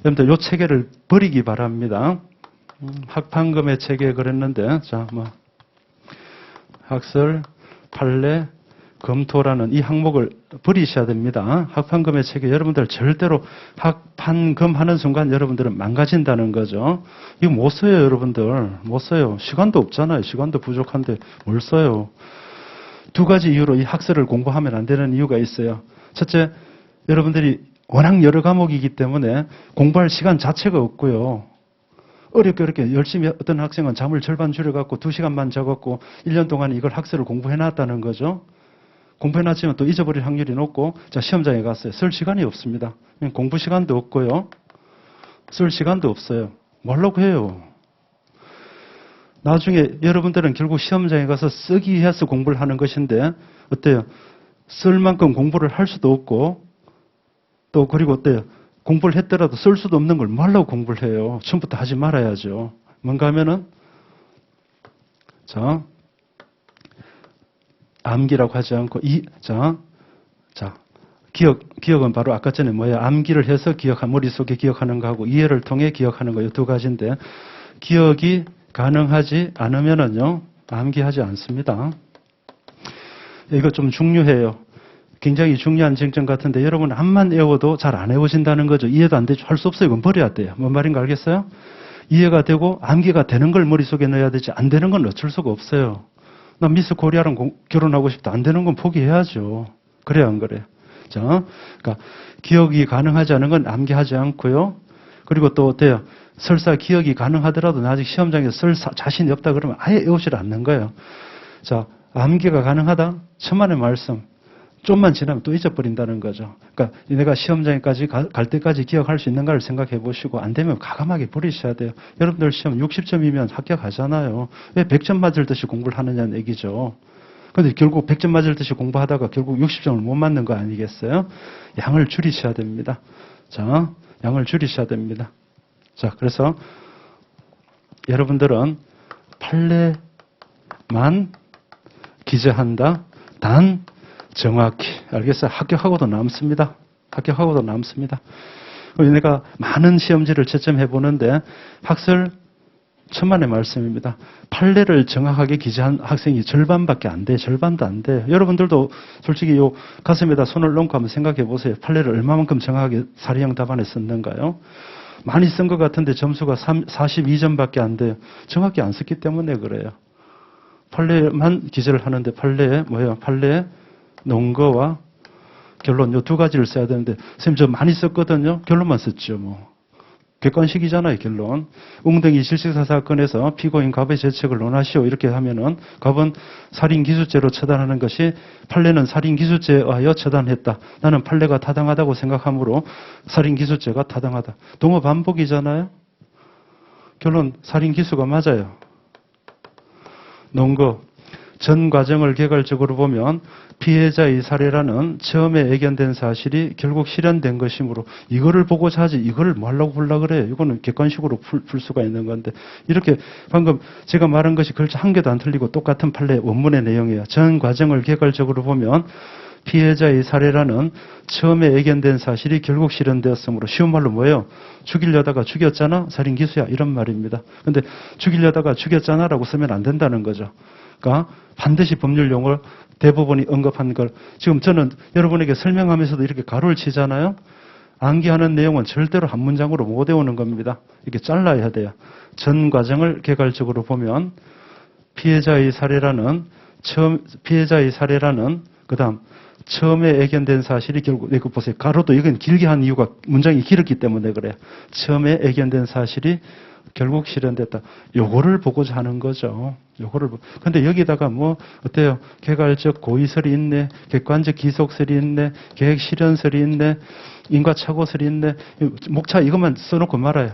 여러분들 요 체계를 버리기 바랍니다. 학판금의 체계 그랬는데, 학설, 판례, 검토라는 이 항목을 버리셔야 됩니다. 학판금의 체계, 여러분들 절대로 학판금 하는 순간 여러분들은 망가진다는 거죠. 이거 못 써요, 여러분들. 못 써요. 시간도 없잖아요. 시간도 부족한데 뭘 써요. 두 가지 이유로 이 학설을 공부하면 안 되는 이유가 있어요. 첫째, 여러분들이 워낙 여러 과목이기 때문에 공부할 시간 자체가 없고요. 어렵게 열심히 어떤 학생은 잠을 절반 줄여갖고 2시간만 자갖고 1년 동안 이걸 학설을 공부해놨다는 거죠. 공부해놨지만 또 잊어버릴 확률이 높고 자 시험장에 갔어요. 쓸 시간이 없습니다. 공부 시간도 없고요. 쓸 시간도 없어요. 뭐라고 해요? 나중에 여러분들은 결국 시험장에 가서 쓰기 위해서 공부를 하는 것인데 어때요? 쓸 만큼 공부를 할 수도 없고 또 그리고 어때요? 공부를 했더라도 쓸 수도 없는 걸 뭐 하려고 공부를 해요? 처음부터 하지 말아야죠. 뭔가 하면은 자 암기라고 하지 않고 기억은 바로 아까 전에 뭐예요? 암기를 해서 머릿속에 기억하는 거하고 이해를 통해 기억하는 거 이 두 가지인데 기억이 가능하지 않으면은요 암기하지 않습니다. 이거 좀 중요해요. 굉장히 중요한 쟁점 같은데 여러분 암만 외워도 잘 안 외워진다는 거죠. 이해도 안 되죠. 할 수 없어요. 이건 버려야 돼요. 뭔 말인가 알겠어요? 이해가 되고 암기가 되는 걸 머릿속에 넣어야 되지 안 되는 건 어쩔 수가 없어요. 나 미스 코리아랑 결혼하고 싶다. 안 되는 건 포기해야죠. 그래요 안 그래요? 자, 그러니까 기억이 가능하지 않은 건 암기하지 않고요. 그리고 또 어때요? 설사 기억이 가능하더라도 나 아직 시험장에서 쓸 자신이 없다 그러면 아예 외우질 않는 거예요. 자, 암기가 가능하다? 천만의 말씀. 좀만 지나면 또 잊어버린다는 거죠. 그러니까 내가 시험장에까지 갈 때까지 기억할 수 있는가를 생각해 보시고 안 되면 과감하게 버리셔야 돼요. 여러분들 시험 60점이면 합격하잖아요. 왜 100점 맞을 듯이 공부를 하느냐는 얘기죠. 그런데 결국 100점 맞을 듯이 공부하다가 결국 60점을 못 맞는 거 아니겠어요? 양을 줄이셔야 됩니다. 자, 양을 줄이셔야 됩니다. 자, 그래서 여러분들은 판례만 기재한다. 단 정확히. 알겠어요? 합격하고도 남습니다. 합격하고도 남습니다. 내가 많은 시험지를 채점해 보는데 학설 천만의 말씀입니다. 판례를 정확하게 기재한 학생이 절반밖에 안 돼요. 절반도 안 돼요. 여러분들도 솔직히 요 가슴에다 손을 얹고 한번 생각해 보세요. 판례를 얼마만큼 정확하게 사례형 답안에 썼는가요? 많이 쓴 것 같은데 점수가 42점밖에 안 돼요. 정확히 안 썼기 때문에 그래요. 판례만 기재를 하는데 판례에 뭐예요? 판례에 논거와 결론 요 두 가지를 써야 되는데 선생님 저 많이 썼거든요. 결론만 썼죠. 뭐 객관식이잖아요. 결론. 웅덩이 질식사 사건에서 피고인 갑의 죄책을 논하시오. 이렇게 하면은 갑은 살인기수죄로 처단하는 것이 판례는 살인기수죄에 의하여 처단했다. 나는 판례가 타당하다고 생각하므로 살인기수죄가 타당하다. 동어 반복이잖아요. 결론 살인기수가 맞아요. 논거. 전 과정을 개괄적으로 보면 피해자의 사례라는 처음에 애견된 사실이 결국 실현된 것이므로 이거를 보고자 하지 이거를 뭐 하려고 보려고 그래요. 이거는 객관식으로 풀 수가 있는 건데 이렇게 방금 제가 말한 것이 글자 한 개도 안 틀리고 똑같은 판례 원문의 내용이에요. 전 과정을 개괄적으로 보면 피해자의 사례라는 처음에 애견된 사실이 결국 실현되었으므로 쉬운 말로 뭐예요? 죽이려다가 죽였잖아? 살인기수야 이런 말입니다. 근데 죽이려다가 죽였잖아라고 쓰면 안 된다는 거죠. 그러니까 반드시 법률 용어 대법원이 언급한 걸 지금 저는 여러분에게 설명하면서도 이렇게 가로를 치잖아요. 암기하는 내용은 절대로 한 문장으로 못 외우는 겁니다. 이렇게 잘라야 돼요. 전 과정을 개괄적으로 보면 피해자의 사례라는 그다음 처음에 애견된 사실이 결국 이거 보세요. 가로도 이건 길게 한 이유가 문장이 길었기 때문에 그래요. 처음에 애견된 사실이 결국 실현됐다. 요거를 보고자 하는 거죠. 근데 여기다가 뭐 어때요? 개괄적 고의설이 있네. 객관적 기속설이 있네. 계획 실현설이 있네. 인과착오설이 있네. 목차 이것만 써놓고 말아요.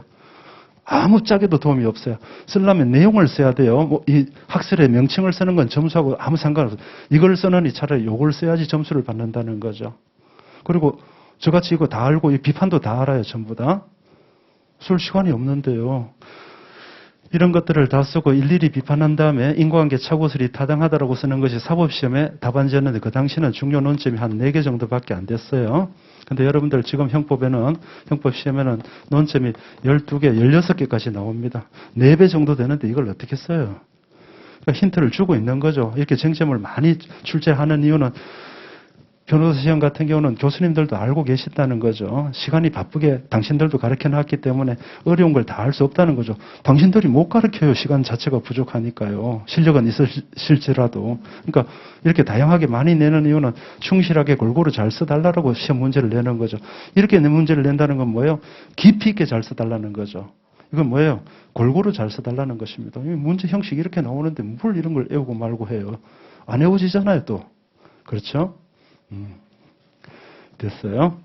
아무 짝에도 도움이 없어요. 쓰려면 내용을 써야 돼요. 뭐 이 학설의 명칭을 쓰는 건 점수하고 아무 상관없어요. 이걸 써느니 차라리 요걸 써야지 점수를 받는다는 거죠. 그리고 저같이 이거 다 알고 이 비판도 다 알아요. 전부 다. 쓸 시간이 없는데요. 이런 것들을 다 쓰고 일일이 비판한 다음에 인과관계 착오설이 타당하다라고 쓰는 것이 사법시험에 답안지였는데 그 당시는 중요 논점이 한 4개 정도밖에 안 됐어요. 근데 여러분들 지금 형법시험에는 논점이 12개, 16개까지 나옵니다. 4배 정도 되는데 이걸 어떻게 써요? 그러니까 힌트를 주고 있는 거죠. 이렇게 쟁점을 많이 출제하는 이유는 변호사 시험 같은 경우는 교수님들도 알고 계신다는 거죠. 시간이 바쁘게 당신들도 가르쳐 놨기 때문에 어려운 걸 다 알 수 없다는 거죠. 당신들이 못 가르쳐요. 시간 자체가 부족하니까요. 실력은 있으실지라도. 그러니까 이렇게 다양하게 많이 내는 이유는 충실하게 골고루 잘 써달라고 시험 문제를 내는 거죠. 이렇게 문제를 낸다는 건 뭐예요? 깊이 있게 잘 써달라는 거죠. 이건 뭐예요? 골고루 잘 써달라는 것입니다. 문제 형식이 이렇게 나오는데 뭘 이런 걸 외우고 말고 해요. 안 외워지잖아요, 또. 그렇죠? 됐어요.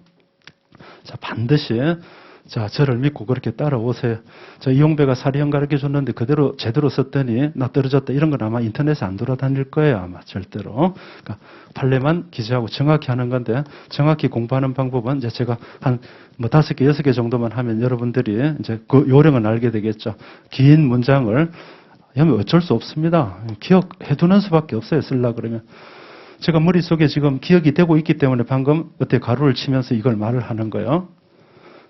자, 반드시 저를 믿고 그렇게 따라오세요. 이용배가 사리형 가르쳐 줬는데 그대로 제대로 썼더니 나 떨어졌다. 이런 건 아마 인터넷에 안 돌아다닐 거예요. 아마 절대로. 그러니까 판례만 기재하고 정확히 하는 건데 정확히 공부하는 방법은 이제 제가 한 5개, 6개 정도만 하면 여러분들이 이제 그 요령은 알게 되겠죠. 긴 문장을 하면 어쩔 수 없습니다. 기억해 두는 수밖에 없어요. 쓰려고 그러면. 제가 머릿속에 지금 기억이 되고 있기 때문에 방금 어때 가루를 치면서 이걸 말을 하는 거예요.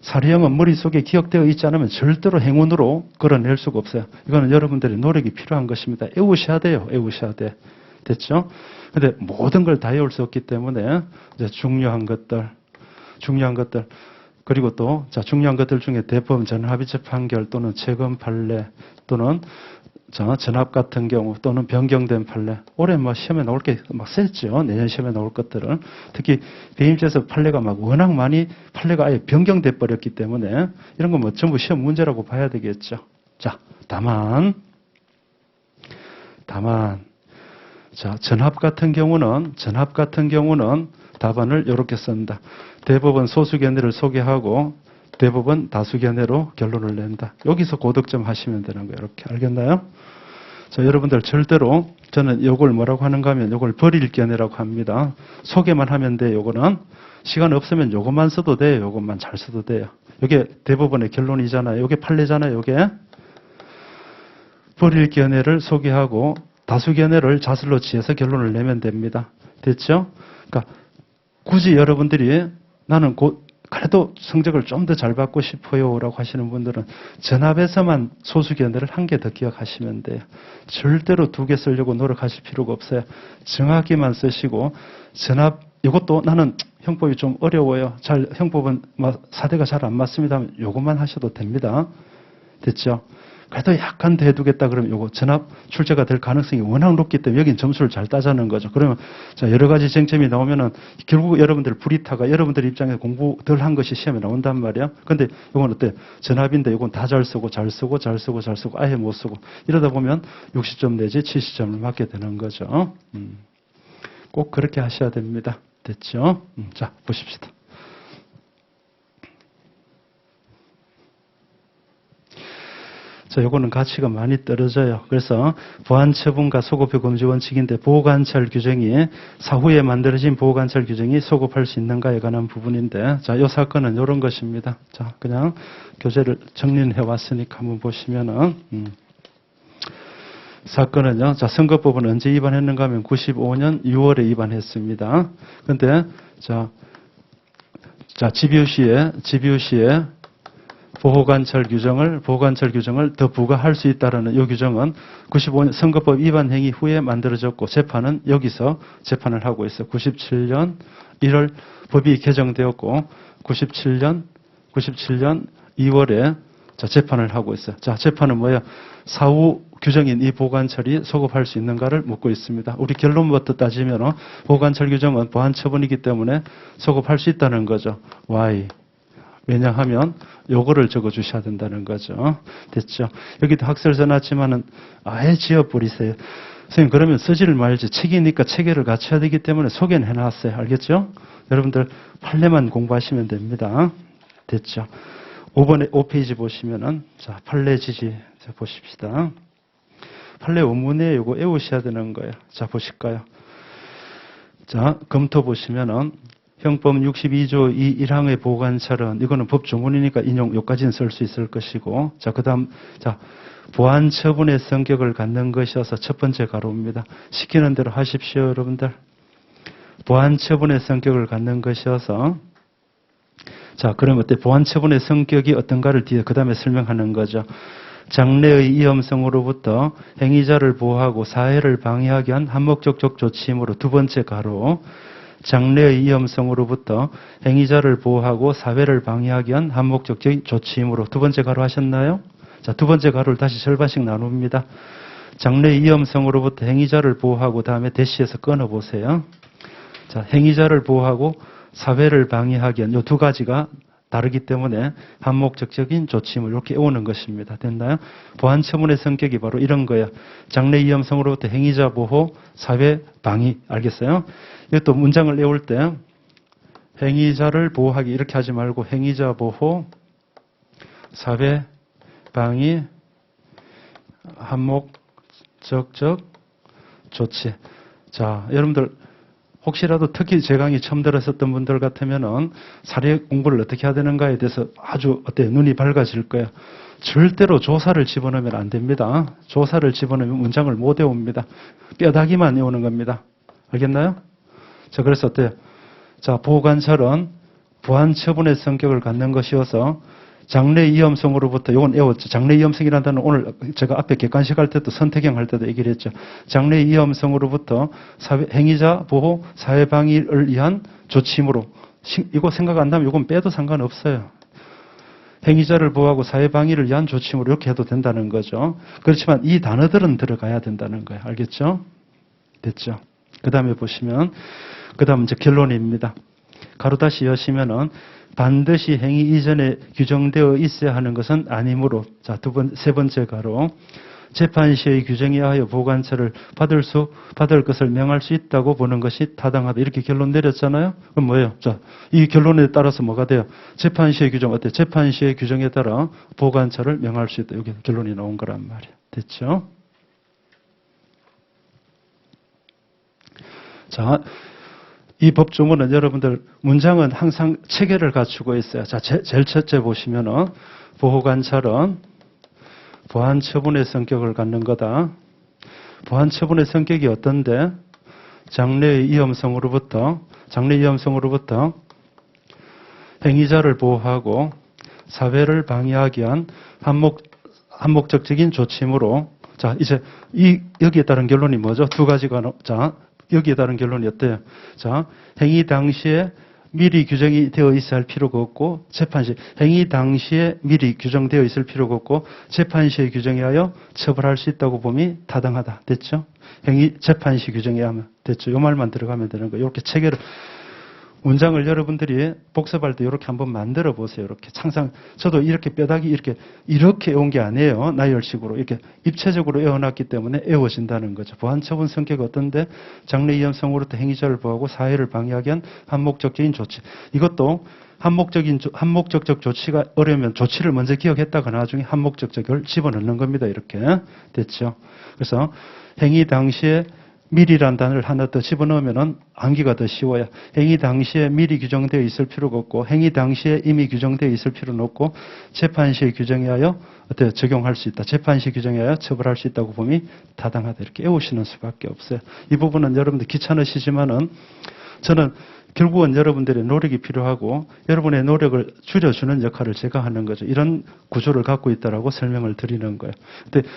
사례형은 머릿속에 기억되어 있지 않으면 절대로 행운으로 걸어낼 수가 없어요. 이거는 여러분들의 노력이 필요한 것입니다. 외우셔야 돼요. 외우셔야 돼. 됐죠? 근데 모든 걸 다 외울 수 없기 때문에 이제 중요한 것들 그리고 또 중요한 것들 중에 대법원 전합의체 판결 또는 최근 판례 또는 자, 전압 같은 경우 또는 변경된 판례. 올해 뭐 시험에 나올 게 막 셌죠. 내년 시험에 나올 것들은. 특히 배임죄에서 판례가 막 워낙 많이 판례가 아예 변경돼 버렸기 때문에 이런 거 뭐 전부 시험 문제라고 봐야 되겠죠. 자, 다만 자, 전압 같은 경우는 답안을 이렇게 쓴다. 대법원 소수견해를 소개하고 대법원 다수견해로 결론을 낸다. 여기서 고득점 하시면 되는 거예요. 이렇게 알겠나요? 자, 여러분들 절대로 저는 이걸 뭐라고 하는가 하면 이걸 버릴 견해라고 합니다. 소개만 하면 돼. 요거는 시간 없으면 요것만 써도 돼요. 요것만 잘 써도 돼요. 이게 대법원의 결론이잖아요. 이게 판례잖아요. 이게 버릴 견해를 소개하고 다수견해를 자술로 취해서 결론을 내면 됩니다. 됐죠? 그러니까 굳이 여러분들이 나는 그래도 성적을 좀 더 잘 받고 싶어요 라고 하시는 분들은 전압에서만 소수견해를 한 개 더 기억하시면 돼요. 절대로 두 개 쓰려고 노력하실 필요가 없어요. 정확히만 쓰시고 전압 이것도 나는 형법이 좀 어려워요. 형법은 사대가 잘 안 맞습니다 하면 요것만 하셔도 됩니다. 됐죠? 그래도 약간 더 해두겠다 그러면 요거 전압 출제가 될 가능성이 워낙 높기 때문에 여긴 점수를 잘 따자는 거죠. 그러면 자, 여러 가지 쟁점이 나오면은 결국 여러분들 불이타가 여러분들 입장에서 공부 덜 한 것이 시험에 나온단 말이야. 근데 요건 어때? 전압인데 요건 다 잘 쓰고 아예 못 쓰고 이러다 보면 60점 내지 70점을 맞게 되는 거죠. 꼭 그렇게 하셔야 됩니다. 됐죠? 자, 보십시다. 자, 요거는 가치가 많이 떨어져요. 그래서 보안처분과 소급표 금지 원칙인데 보호관찰 규정이 사후에 만들어진 보호관찰 규정이 소급할 수 있는가에 관한 부분인데 자, 요 사건은 요런 것입니다. 자, 그냥 교재를 정리해 왔으니까 한번 보시면은 사건은요. 자, 선거법은 언제 위반했는가 하면 95년 6월에 위반했습니다. 근데 자, 집유시에 보호관찰 규정을 더 부과할 수 있다라는 이 규정은 95년 선거법 위반 행위 후에 만들어졌고 재판은 여기서 재판을 하고 있어요. 97년 1월 법이 개정되었고 97년 2월에 자, 재판을 하고 있어요. 자, 재판은 뭐예요? 사후 규정인 이 보호관찰이 소급할 수 있는가를 묻고 있습니다. 우리 결론부터 따지면 보호관찰 규정은 보안 처분이기 때문에 소급할 수 있다는 거죠. Why? 왜냐하면 요거를 적어 주셔야 된다는 거죠. 됐죠? 여기도 학설 써놨지만은 아예 지워버리세요. 선생님 그러면 쓰지를 말지. 책이니까 체계를 갖춰야 되기 때문에 소개는 해놨어요. 알겠죠? 여러분들 판례만 공부하시면 됩니다. 됐죠? 5페이지 보시면은 자, 판례 지지 자, 보십시다. 판례 원문에 요거 외우셔야 되는 거예요. 자, 보실까요? 자, 검토 보시면은 형법 62조 2 1항의 보호관찰은 이거는 법 조문이니까 인용 요까지는 쓸 수 있을 것이고 자, 그다음 자, 보안 처분의 성격을 갖는 것이어서 첫 번째 가로입니다. 시키는 대로 하십시오, 여러분들. 보안 처분의 성격을 갖는 것이어서 자, 그럼 어때? 보안 처분의 성격이 어떤가를 뒤에 그다음에 설명하는 거죠. 장래의 위험성으로부터 행위자를 보호하고 사회를 방해하기 위한 한목적적 조치이므로 두 번째 가로 장래의 위험성으로부터 행위자를 보호하고 사회를 방해하기 위한 한목적인 조치이므로 두 번째 가로 하셨나요? 자, 두 번째 가로를 다시 절반씩 나눕니다. 장래의 위험성으로부터 행위자를 보호하고 다음에 대시해서 끊어보세요. 자, 행위자를 보호하고 사회를 방해하기 위한 이 두 가지가 다르기 때문에 한목적적인 조치임을 이렇게 외우는 것입니다. 됐나요? 보안 처분의 성격이 바로 이런 거예요. 장래 위험성으로부터 행위자 보호, 사회 방위. 알겠어요? 이것도 문장을 외울 때 행위자를 보호하기 이렇게 하지 말고 행위자 보호, 사회 방위, 한목적적 조치. 자, 여러분들 혹시라도 특히 제 강의 처음 들었었던 분들 같으면은 사례 공부를 어떻게 해야 되는가에 대해서 아주 눈이 밝아질 거예요. 절대로 조사를 집어넣으면 안 됩니다. 조사를 집어넣으면 문장을 못 외웁니다. 뼈다귀만 외우는 겁니다. 알겠나요? 자, 그래서 어때요? 자, 보호관찰은 보안 처분의 성격을 갖는 것이어서 장래 위험성으로부터 이건 외웠죠. 장래 위험성이라는 단어는 오늘 제가 앞에 객관식 할 때도 선택형 할 때도 얘기를 했죠. 장래 위험성으로부터 행위자 보호, 사회 방위를 위한 조치이므로 이거 생각 안 나면 이건 빼도 상관없어요. 행위자를 보호하고 사회방위를 위한 조치물로 이렇게 해도 된다는 거죠. 그렇지만 이 단어들은 들어가야 된다는 거예요. 알겠죠? 됐죠? 그 다음에 보시면, 그 다음 이제 결론입니다. 가로 다시 여시면은 반드시 행위 이전에 규정되어 있어야 하는 것은 아니므로, 자, 세 번째 가로. 재판 시의 규정에 의하여 보관처를 받을 것을 명할 수 있다고 보는 것이 타당하다. 이렇게 결론 내렸잖아요? 그럼 뭐예요? 자, 이 결론에 따라서 뭐가 돼요? 재판 시의 규정, 어때? 재판 시의 규정에 따라 보관처를 명할 수 있다. 여기 결론이 나온 거란 말이에요. 됐죠? 자, 이 법조문은 여러분들 문장은 항상 체계를 갖추고 있어요. 자, 제일 첫째 보시면은 보호관찰은 보안 처분의 성격을 갖는 거다. 보안 처분의 성격이 어떤데? 장래의 위험성으로부터 행위자를 보호하고 사회를 방해하기 위한 한목적적인 조치므로, 자, 이제 여기에 따른 결론이 뭐죠? 두 가지가, 자, 여기에 따른 결론이 어때요? 자, 행위 당시에 미리 규정이 되어 있어야 할 필요가 없고, 재판시, 행위 당시에 미리 규정되어 있을 필요가 없고, 재판시의 규정에 하여 처벌할 수 있다고 봄이 타당하다. 됐죠? 재판시 규정에 하면 됐죠? 요 말만 들어가면 되는 거예요. 이렇게 체계를, 문장을 여러분들이 복습할 때 이렇게 한번 만들어 보세요. 이렇게 항상 저도 이렇게 뼈다귀 이렇게 외운 게 아니에요. 나열식으로 이렇게 입체적으로 외워놨기 때문에 외워진다는 거죠. 보안처분 성격이 어떤데? 장래 위험성으로부터 행위자를 보호하고 사회를 방해하기 위한 한목적적인 조치. 이것도 한목적적 조치가 어려우면 조치를 먼저 기억했다가 나중에 한목적적을 집어넣는 겁니다. 이렇게 됐죠. 그래서 행위 당시에 미리란 단어를 하나 더 집어넣으면 암기가 더 쉬워요. 행위 당시에 미리 규정되어 있을 필요가 없고, 행위 당시에 이미 규정되어 있을 필요는 없고, 재판시의 규정에 하여 어떻게 적용할 수 있다. 재판시 규정에 하여 처벌할 수 있다고 봄이 타당하다. 이렇게 외우시는 수밖에 없어요. 이 부분은 여러분들 귀찮으시지만은 저는 결국은 여러분들의 노력이 필요하고 여러분의 노력을 줄여주는 역할을 제가 하는 거죠. 이런 구조를 갖고 있다라고 설명을 드리는 거예요. 근데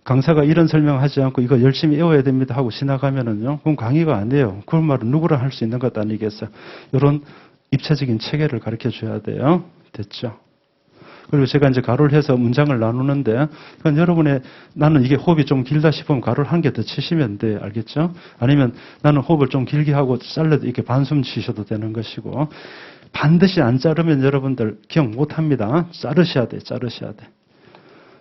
강사가 이런 설명을 하지 않고 이거 열심히 외워야 됩니다 하고 지나가면은요, 그럼 강의가 안 돼요. 그런 말은 누구랑 할 수 있는 것 아니겠어요? 이런 입체적인 체계를 가르쳐 줘야 돼요. 됐죠? 그리고 제가 이제 가로를 해서 문장을 나누는데, 그러니까 여러분의 나는 이게 호흡이 좀 길다 싶으면 가로를 한 개 더 치시면 돼요. 알겠죠? 아니면 나는 호흡을 좀 길게 하고 잘라도 이렇게 반숨 치셔도 되는 것이고, 반드시 안 자르면 여러분들 기억 못 합니다. 자르셔야 돼.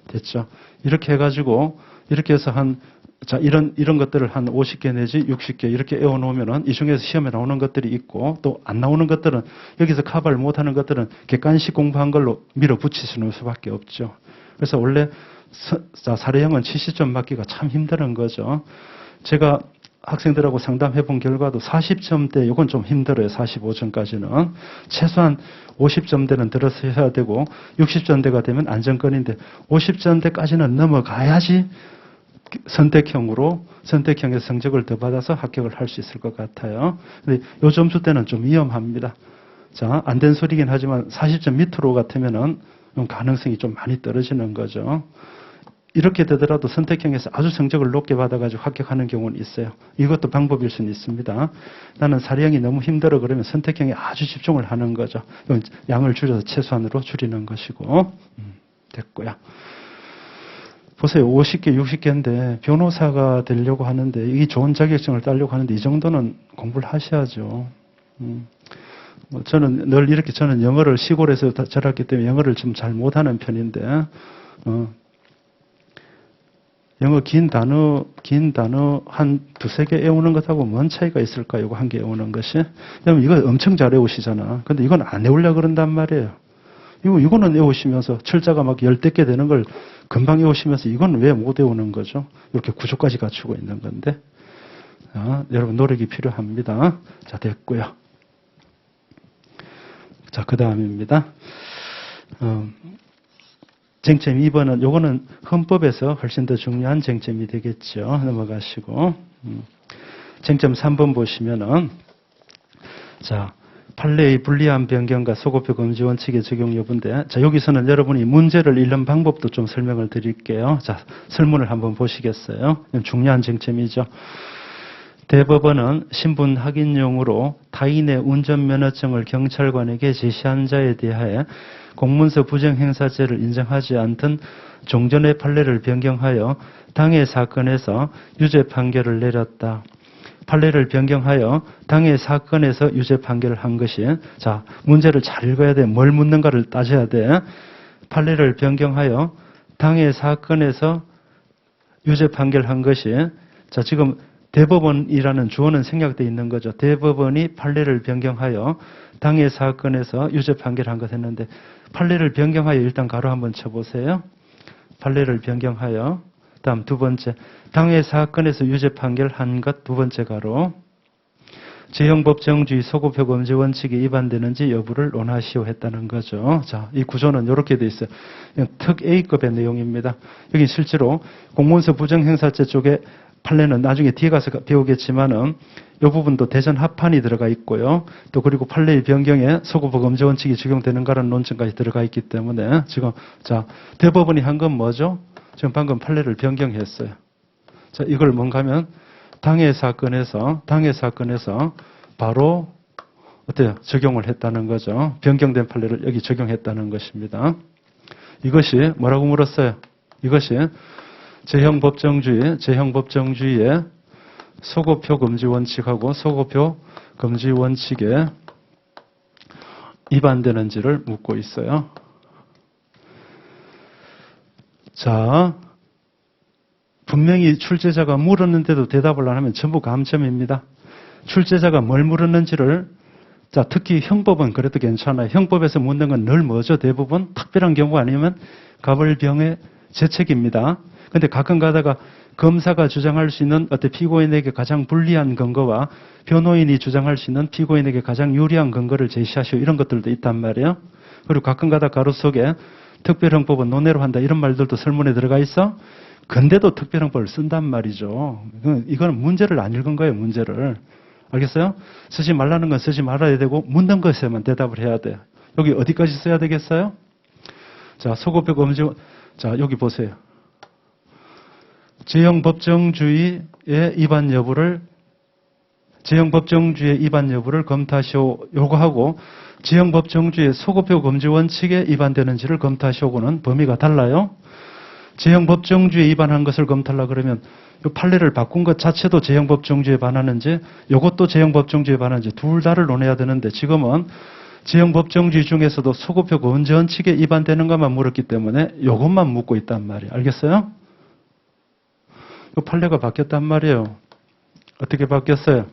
됐죠? 이렇게 해가지고, 이렇게 해서 이런 것들을 한 50개 내지 60개 이렇게 외워놓으면은 이 중에서 시험에 나오는 것들이 있고, 또 안 나오는 것들은, 여기서 커버를 못하는 것들은 객관식 공부한 걸로 밀어붙이시는 수밖에 없죠. 그래서 원래 사례형은 70점 맞기가 참 힘든 거죠. 제가 학생들하고 상담해 본 결과도 40점대, 이건 좀 힘들어요. 45점까지는. 최소한 50점대는 들어서야 되고 60점대가 되면 안정권인데 50점대까지는 넘어가야지 선택형에서 성적을 더 받아서 합격을 할 수 있을 것 같아요. 근데 요 점수 때는 좀 위험합니다. 자, 안 된 소리긴 하지만 40점 밑으로 같으면은 가능성이 좀 많이 떨어지는 거죠. 이렇게 되더라도 선택형에서 아주 성적을 높게 받아가지고 합격하는 경우는 있어요. 이것도 방법일 수는 있습니다. 나는 사례형이 너무 힘들어 그러면 선택형에 아주 집중을 하는 거죠. 양을 줄여서 최소한으로 줄이는 것이고. 됐고요. 보세요. 50개, 60개인데 변호사가 되려고 하는데, 이 좋은 자격증을 따려고 하는데 이 정도는 공부를 하셔야죠. 저는 늘 이렇게, 저는 영어를 시골에서 자랐기 때문에 영어를 좀 잘 못하는 편인데, 영어 긴 단어 한 두세 개 외우는 것하고 뭔 차이가 있을까요? 이거 한 개 외우는 것이. 왜냐면 이거 엄청 잘 외우시잖아. 근데 이건 안 외우려고 그런단 말이에요. 이거는 외우시면서 철자가 막 10개 되는 걸 금방 외우시면서 이건 왜 못 외우는 거죠? 이렇게 구조까지 갖추고 있는 건데. 여러분 노력이 필요합니다. 자, 됐고요. 자, 그 다음입니다. 쟁점 2번은, 요거는 헌법에서 훨씬 더 중요한 쟁점이 되겠죠. 넘어가시고. 쟁점 3번 보시면은, 자, 판례의 불리한 변경과 소급표 금지 원칙의 적용 여부인데, 자, 여기서는 여러분이 문제를 읽는 방법도 좀 설명을 드릴게요. 자, 설문을 한번 보시겠어요? 중요한 쟁점이죠. 대법원은 신분 확인용으로 타인의 운전면허증을 경찰관에게 제시한 자에 대하여 공문서 부정행사죄를 인정하지 않던 종전의 판례를 변경하여 당해 사건에서 유죄 판결을 내렸다. 판례를 변경하여 당해 사건에서 유죄 판결을 한 것이, 자, 문제를 잘 읽어야 돼. 뭘 묻는가를 따져야 돼. 판례를 변경하여 당해 사건에서 유죄 판결한 것이, 자, 지금 대법원이라는 주어는 생략되어 있는 거죠. 대법원이 판례를 변경하여 당해 사건에서 유죄 판결한 것 했는데, 판례를 변경하여 일단 가로 한번 쳐보세요. 판례를 변경하여, 다음 두 번째, 당해 사건에서 유죄 판결한 것 두 번째 가로, 재형법정주의 소급효범죄 원칙이 위반되는지 여부를 논하시오 했다는 거죠. 자, 이 구조는 이렇게 돼 있어요. 특 A급의 내용입니다. 여기 실제로 공문서 부정행사죄 쪽에 판례는 나중에 뒤에 가서 배우겠지만은 이 부분도 대전 합판이 들어가 있고요. 또 그리고 판례의 변경에 소급범죄 원칙이 적용되는가라는 논점까지 들어가 있기 때문에 지금, 자, 대법원이 한 건 뭐죠? 지금 방금 판례를 변경했어요. 자, 이걸 뭔가 하면 당해 사건에서 바로 어때요? 적용을 했다는 거죠. 변경된 판례를 여기 적용했다는 것입니다. 이것이 뭐라고 물었어요? 이것이 재형법정주의의 소급효 금지 원칙하고 소급효 금지 원칙에 위반되는지를 묻고 있어요. 자, 분명히 출제자가 물었는데도 대답을 안 하면 전부 감점입니다. 출제자가 뭘 물었는지를, 자, 특히 형법은 그래도 괜찮아요. 형법에서 묻는 건 늘 뭐죠? 대부분 특별한 경우 아니면 가벌병의 재책입니다. 근데 가끔 가다가 검사가 주장할 수 있는 어떤 피고인에게 가장 불리한 근거와 변호인이 주장할 수 있는 피고인에게 가장 유리한 근거를 제시하시오, 이런 것들도 있단 말이에요. 그리고 가끔 가다 가로 속에 특별형법은 논외로 한다, 이런 말들도 설문에 들어가 있어. 근데도 특별형법을 쓴단 말이죠. 이거는 문제를 안 읽은 거예요, 문제를. 알겠어요? 쓰지 말라는 건 쓰지 말아야 되고 묻는 것에만 대답을 해야 돼요. 여기 어디까지 써야 되겠어요? 자, 소급효 금지, 자, 여기 보세요. 재형법정주의의 위반 여부를 검토하시오 요구하고, 재형법정주의의 소급효 금지 원칙에 위반되는지를 검토하시오고는 범위가 달라요. 재형법정주의에 위반한 것을 검토하려고 그러면 이 판례를 바꾼 것 자체도 재형법정주의에 반하는지, 이것도 재형법정주의에 반하는지 둘 다를 논해야 되는데, 지금은 재형법정주의 중에서도 소급효 금지 원칙에 위반되는 것만 물었기 때문에 이것만 묻고 있단 말이에요. 알겠어요? 이 판례가 바뀌었단 말이에요. 어떻게 바뀌었어요?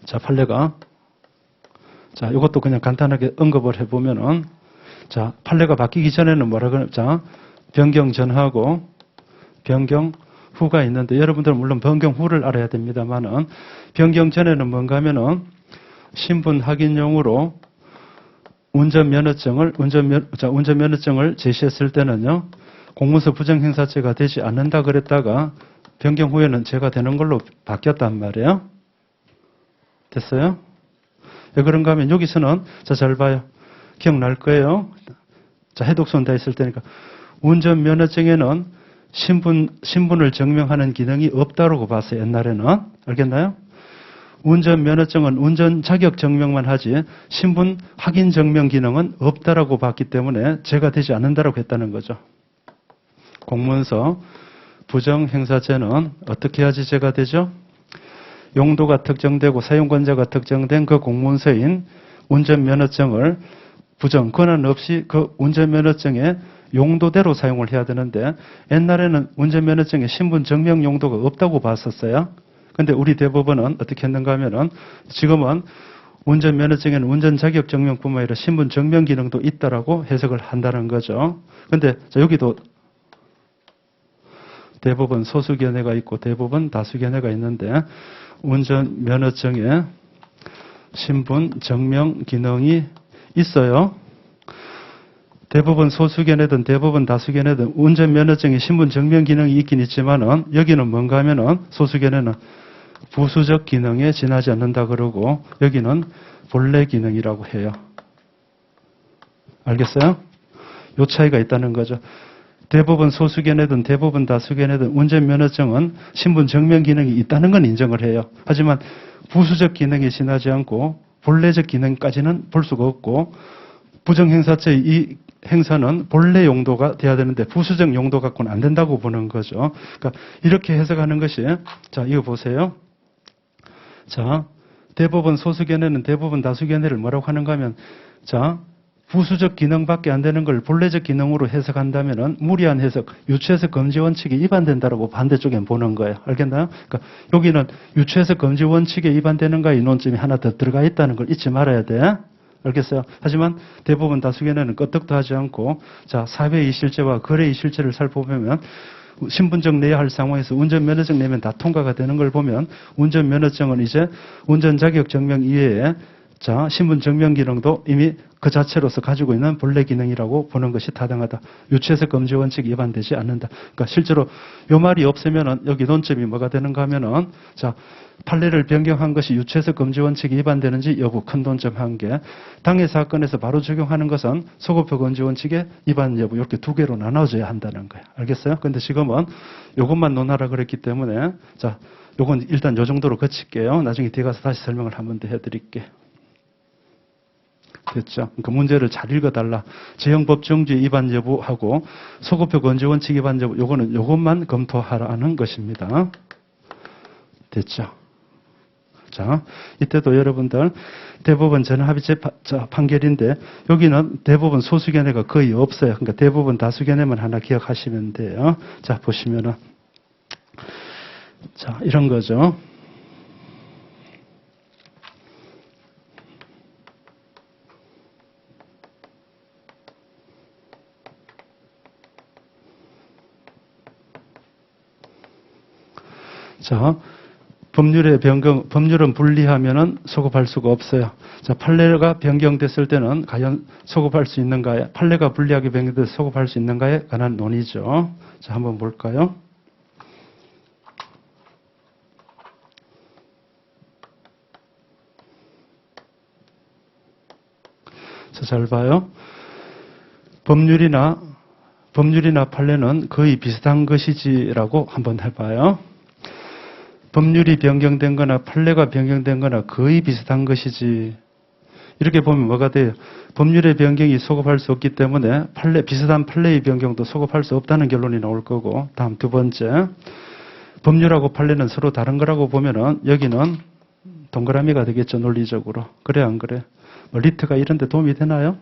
자, 판례가, 자, 이것도 그냥 간단하게 언급을 해보면은, 자, 판례가 바뀌기 전에는 뭐라 그러냐? 자, 변경 전하고 변경 후가 있는데, 여러분들은 물론 변경 후를 알아야 됩니다만은, 변경 전에는 뭔가 하면은 신분 확인용으로 운전면허증을 제시했을 때는요, 공문서 부정행사죄가 되지 않는다 그랬다가 변경 후에는 죄가 되는 걸로 바뀌었단 말이에요. 됐어요? 왜 그런가 하면 여기서는, 자, 잘 봐요. 기억날 거예요. 자, 해독손 다 있을 테니까. 운전면허증에는 신분을 증명하는 기능이 없다고 봤어요, 옛날에는. 알겠나요? 운전면허증은 운전 자격 증명만 하지 신분 확인 증명 기능은 없다라고 봤기 때문에 죄가 되지 않는다라고 했다는 거죠. 공문서 부정행사죄는 어떻게 해야지 죄가 되죠? 용도가 특정되고 사용권자가 특정된 그 공문서인 운전면허증을 권한 없이 그 운전면허증의 용도대로 사용을 해야 되는데, 옛날에는 운전면허증에 신분 증명 용도가 없다고 봤었어요. 근데 우리 대법원은 어떻게 했는가 하면은, 지금은 운전면허증에는 운전 자격 증명뿐만 아니라 신분 증명 기능도 있다라고 해석을 한다는 거죠. 근데 여기도 대부분 소수 견해가 있고 대부분 다수 견해가 있는데, 운전면허증에 신분 증명 기능이 있어요. 대부분 소수 견해든 대부분 다수 견해든 운전면허증에 신분 증명 기능이 있긴 있지만은, 여기는 뭔가 하면은 소수 견해는 부수적 기능에 지나지 않는다 그러고, 여기는 본래 기능이라고 해요. 알겠어요? 요 차이가 있다는 거죠. 대법원 소수견이든 대법원 다수견이든 운전면허증은 신분 증명 기능이 있다는 건 인정을 해요. 하지만 부수적 기능이 지나지 않고 본래적 기능까지는 볼 수가 없고 부정행사죄의 이 행사는 본래 용도가 돼야 되는데 부수적 용도 갖고는 안 된다고 보는 거죠. 그러니까 이렇게 해석하는 것이 자 이거 보세요. 자 대법원 소수견해는 대법원 다수견해를 뭐라고 하는가 하면 자 부수적 기능밖에 안 되는 걸 본래적 기능으로 해석한다면은 무리한 해석, 유추해석 금지 원칙에 위반된다라고 반대쪽엔 보는 거예요. 알겠나요? 그러니까 여기는 유추해석 금지 원칙에 위반되는가 이 논점이 하나 더 들어가 있다는 걸 잊지 말아야 돼. 알겠어요? 하지만 대법원 다수견해는 끄떡도 하지 않고 자 사회의 실체와 거래의 실체를 살펴보면 신분증 내야 할 상황에서 운전면허증 내면 다 통과가 되는 걸 보면 운전면허증은 이제 운전자격증명 이외에 자 신분증명 기능도 이미 그 자체로서 가지고 있는 본래 기능이라고 보는 것이 타당하다. 유추해석 금지 원칙 위반되지 않는다. 그러니까 실제로 요 말이 없으면은 여기 논점이 뭐가 되는가 하면은 자 판례를 변경한 것이 유추해석 금지 원칙이 위반되는지 여부 큰 논점 한 개. 당해 사건에서 바로 적용하는 것은 소급표 금지 원칙의 위반 여부 이렇게 두 개로 나눠져야 한다는 거예요. 알겠어요? 근데 지금은 요것만 논하라 그랬기 때문에 자 요건 일단 요 정도로 거칠게요. 나중에 뒤에 가서 다시 설명을 한 번 더 해드릴게요. 됐죠? 그 문제를 잘 읽어달라. 재형법정주의 위반 여부하고 소급표 건조 원칙 위반 여부 요거는 요것만 검토하라는 것입니다. 됐죠? 자, 이때도 여러분들 대법원 전합의체 판결인데 여기는 대법원 소수견해가 거의 없어요. 그러니까 대법원 다수견해만 하나 기억하시면 돼요. 자, 보시면은 자, 이런 거죠. 자, 법률의 변경, 법률은 분리하면은 소급할 수가 없어요. 자, 판례가 변경됐을 때는 과연 소급할 수 있는가에, 판례가 불리하게 변경돼서 소급할 수 있는가에 관한 논의죠. 자, 한번 볼까요? 자, 잘 봐요. 법률이나 판례는 거의 비슷한 것이지라고 한번 해봐요. 법률이 변경된 거나 판례가 변경된 거나 거의 비슷한 것이지. 이렇게 보면 뭐가 돼요? 법률의 변경이 소급할 수 없기 때문에 비슷한 판례의 변경도 소급할 수 없다는 결론이 나올 거고. 다음 두 번째. 법률하고 판례는 서로 다른 거라고 보면은 여기는 동그라미가 되겠죠, 논리적으로. 그래, 안 그래? 뭐 리트가 이런 데 도움이 되나요?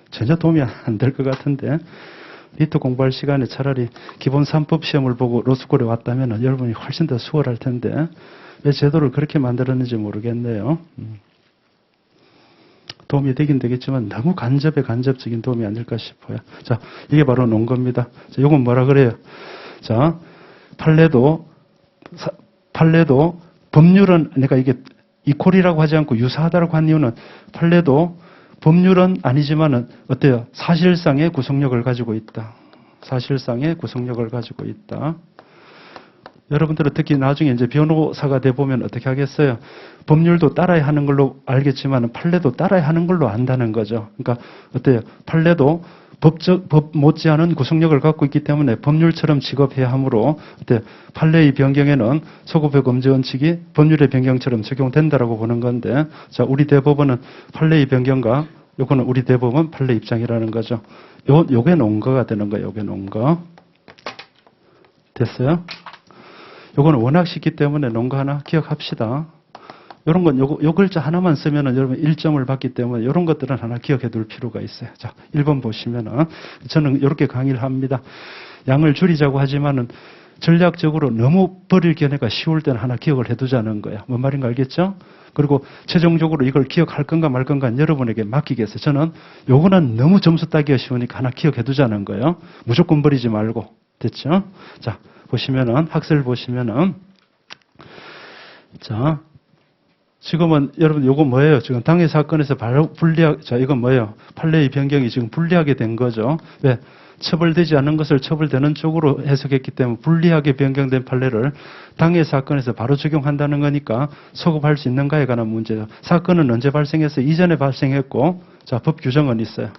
전혀 도움이 안 될 것 같은데. 리트 공부할 시간에 차라리 기본 3법 시험을 보고 로스쿨에 왔다면 여러분이 훨씬 더 수월할 텐데 왜 제도를 그렇게 만들었는지 모르겠네요. 도움이 되긴 되겠지만 너무 간접적인 도움이 아닐까 싶어요. 자, 이게 바로 논거입니다. 자, 이건 뭐라 그래요? 자, 판례도 법률은 그러니까 이게 이퀄이라고 하지 않고 유사하다라고 한 이유는 판례도 법률은 아니지만은 어때요? 사실상의 구속력을 가지고 있다. 사실상의 구속력을 가지고 있다. 여러분들은 특히 나중에 이제 변호사가 돼 보면 어떻게 하겠어요? 법률도 따라야 하는 걸로 알겠지만은 판례도 따라야 하는 걸로 안다는 거죠. 그러니까 어때요? 판례도 법 못지않은 구속력을 갖고 있기 때문에 법률처럼 취급해야 하므로 어때요? 판례의 변경에는 소급의 금지 원칙이 법률의 변경처럼 적용된다라고 보는 건데, 자, 우리 대법원은 판례의 변경과 요거는 우리 대법원 판례 입장이라는 거죠. 요게 논거가 되는 거예요. 요게 논거. 됐어요? 요거는 워낙 쉽기 때문에 논거 하나 기억합시다. 요런 건 요 글자 하나만 쓰면은 여러분 1점을 받기 때문에 요런 것들은 하나 기억해 둘 필요가 있어요. 자, 1번 보시면은 저는 이렇게 강의를 합니다. 양을 줄이자고 하지만은 전략적으로 너무 버릴 견해가 쉬울 때는 하나 기억을 해 두자는 거예요. 뭔 말인가 알겠죠? 그리고 최종적으로 이걸 기억할 건가 말 건가 여러분에게 맡기겠어요. 저는 요거는 너무 점수 따기가 쉬우니까 하나 기억해 두자는 거예요. 무조건 버리지 말고. 됐죠? 자, 보시면은 학설 보시면은 자, 지금은 여러분 요거 뭐예요? 지금 당해 사건에서 바로 자, 이건 뭐예요? 판례의 변경이 지금 불리하게 된 거죠. 왜? 처벌되지 않은 것을 처벌되는 쪽으로 해석했기 때문에 불리하게 변경된 판례를 당해 사건에서 바로 적용한다는 거니까 소급할 수 있는가에 관한 문제죠. 사건은 언제 발생해서 이전에 발생했고, 자, 법 규정은 있어요.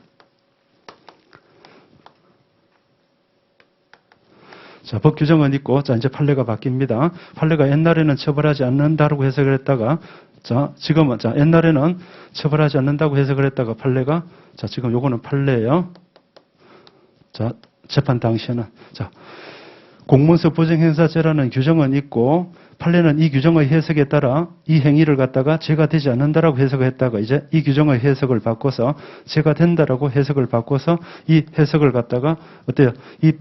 자, 법 규정은 있고, 자, 이제 판례가 바뀝니다. 판례가 옛날에는 처벌하지 않는다고 해석을 했다가, 자, 지금은, 자, 옛날에는 처벌하지 않는다고 해석을 했다가 판례가, 자, 지금 요거는 판례예요. 자, 재판 당시에는. 자, 공문서 부정행사죄라는 규정은 있고, 판례는 이 규정의 해석에 따라 이 행위를 갖다가 죄가 되지 않는다라고 해석을 했다가 이제 이 규정의 해석을 바꿔서 죄가 된다라고 해석을 바꿔서 이 해석을 갖다가 어때요? 이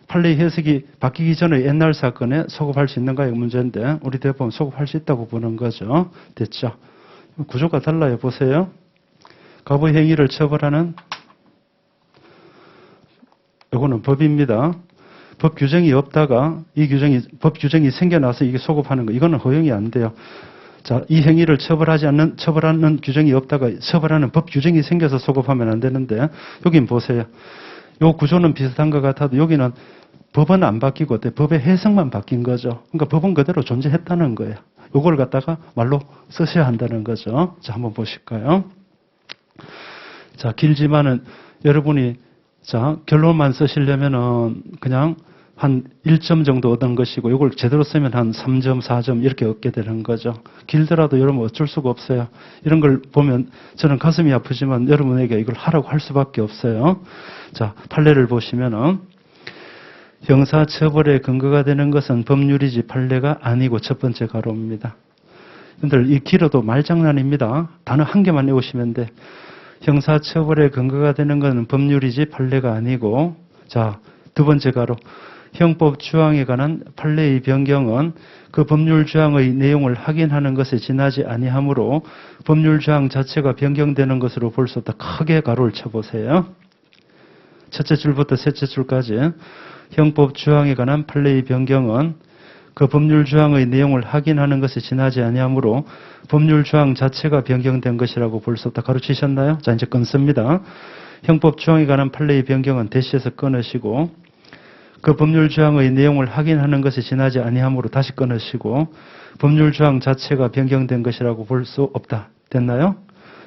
판례의 해석이 바뀌기 전에 옛날 사건에 소급할 수 있는가의 문제인데 우리 대법원 소급할 수 있다고 보는 거죠. 됐죠? 구조가 달라요. 보세요. 가부 행위를 처벌하는 이거는 법입니다. 법 규정이 없다가 법 규정이 생겨나서 이게 소급하는 거 이거는 허용이 안 돼요. 자, 이 행위를 처벌하는 규정이 없다가 처벌하는 법 규정이 생겨서 소급하면 안 되는데 여긴 보세요. 요 구조는 비슷한 것 같아도 여기는 법은 안 바뀌고 법의 해석만 바뀐 거죠. 그러니까 법은 그대로 존재했다는 거예요. 요걸 갖다가 말로 쓰셔야 한다는 거죠. 자, 한번 보실까요? 자, 길지만은 여러분이 자, 결론만 쓰시려면은 그냥 한 1점 정도 얻은 것이고 이걸 제대로 쓰면 한 3점, 4점 이렇게 얻게 되는 거죠. 길더라도 여러분 어쩔 수가 없어요. 이런 걸 보면 저는 가슴이 아프지만 여러분에게 이걸 하라고 할 수밖에 없어요. 자, 판례를 보시면은 형사처벌의 근거가 되는 것은 법률이지 판례가 아니고 첫 번째 가로입니다. 여러분들 이 길어도 말장난입니다. 단어 한 개만 외우시면 돼. 형사처벌의 근거가 되는 것은 법률이지 판례가 아니고 자, 두 번째 가로 형법 주항에 관한 판례의 변경은 그 법률 주항의 내용을 확인하는 것에 지나지 아니하므로 법률 주항 자체가 변경되는 것으로 볼 수 없다. 크게 가로를 쳐보세요. 첫째 줄부터 셋째 줄까지 형법 주항에 관한 판례의 변경은 그 법률 주항의 내용을 확인하는 것에 지나지 아니하므로 법률 주항 자체가 변경된 것이라고 볼 수 없다. 가로치셨나요? 자, 이제 끊습니다. 형법 주항에 관한 판례의 변경은 대시해서 끊으시고 그 법률 주항의 내용을 확인하는 것에 지나지 아니하므로 다시 끊으시고 법률 주항 자체가 변경된 것이라고 볼 수 없다. 됐나요?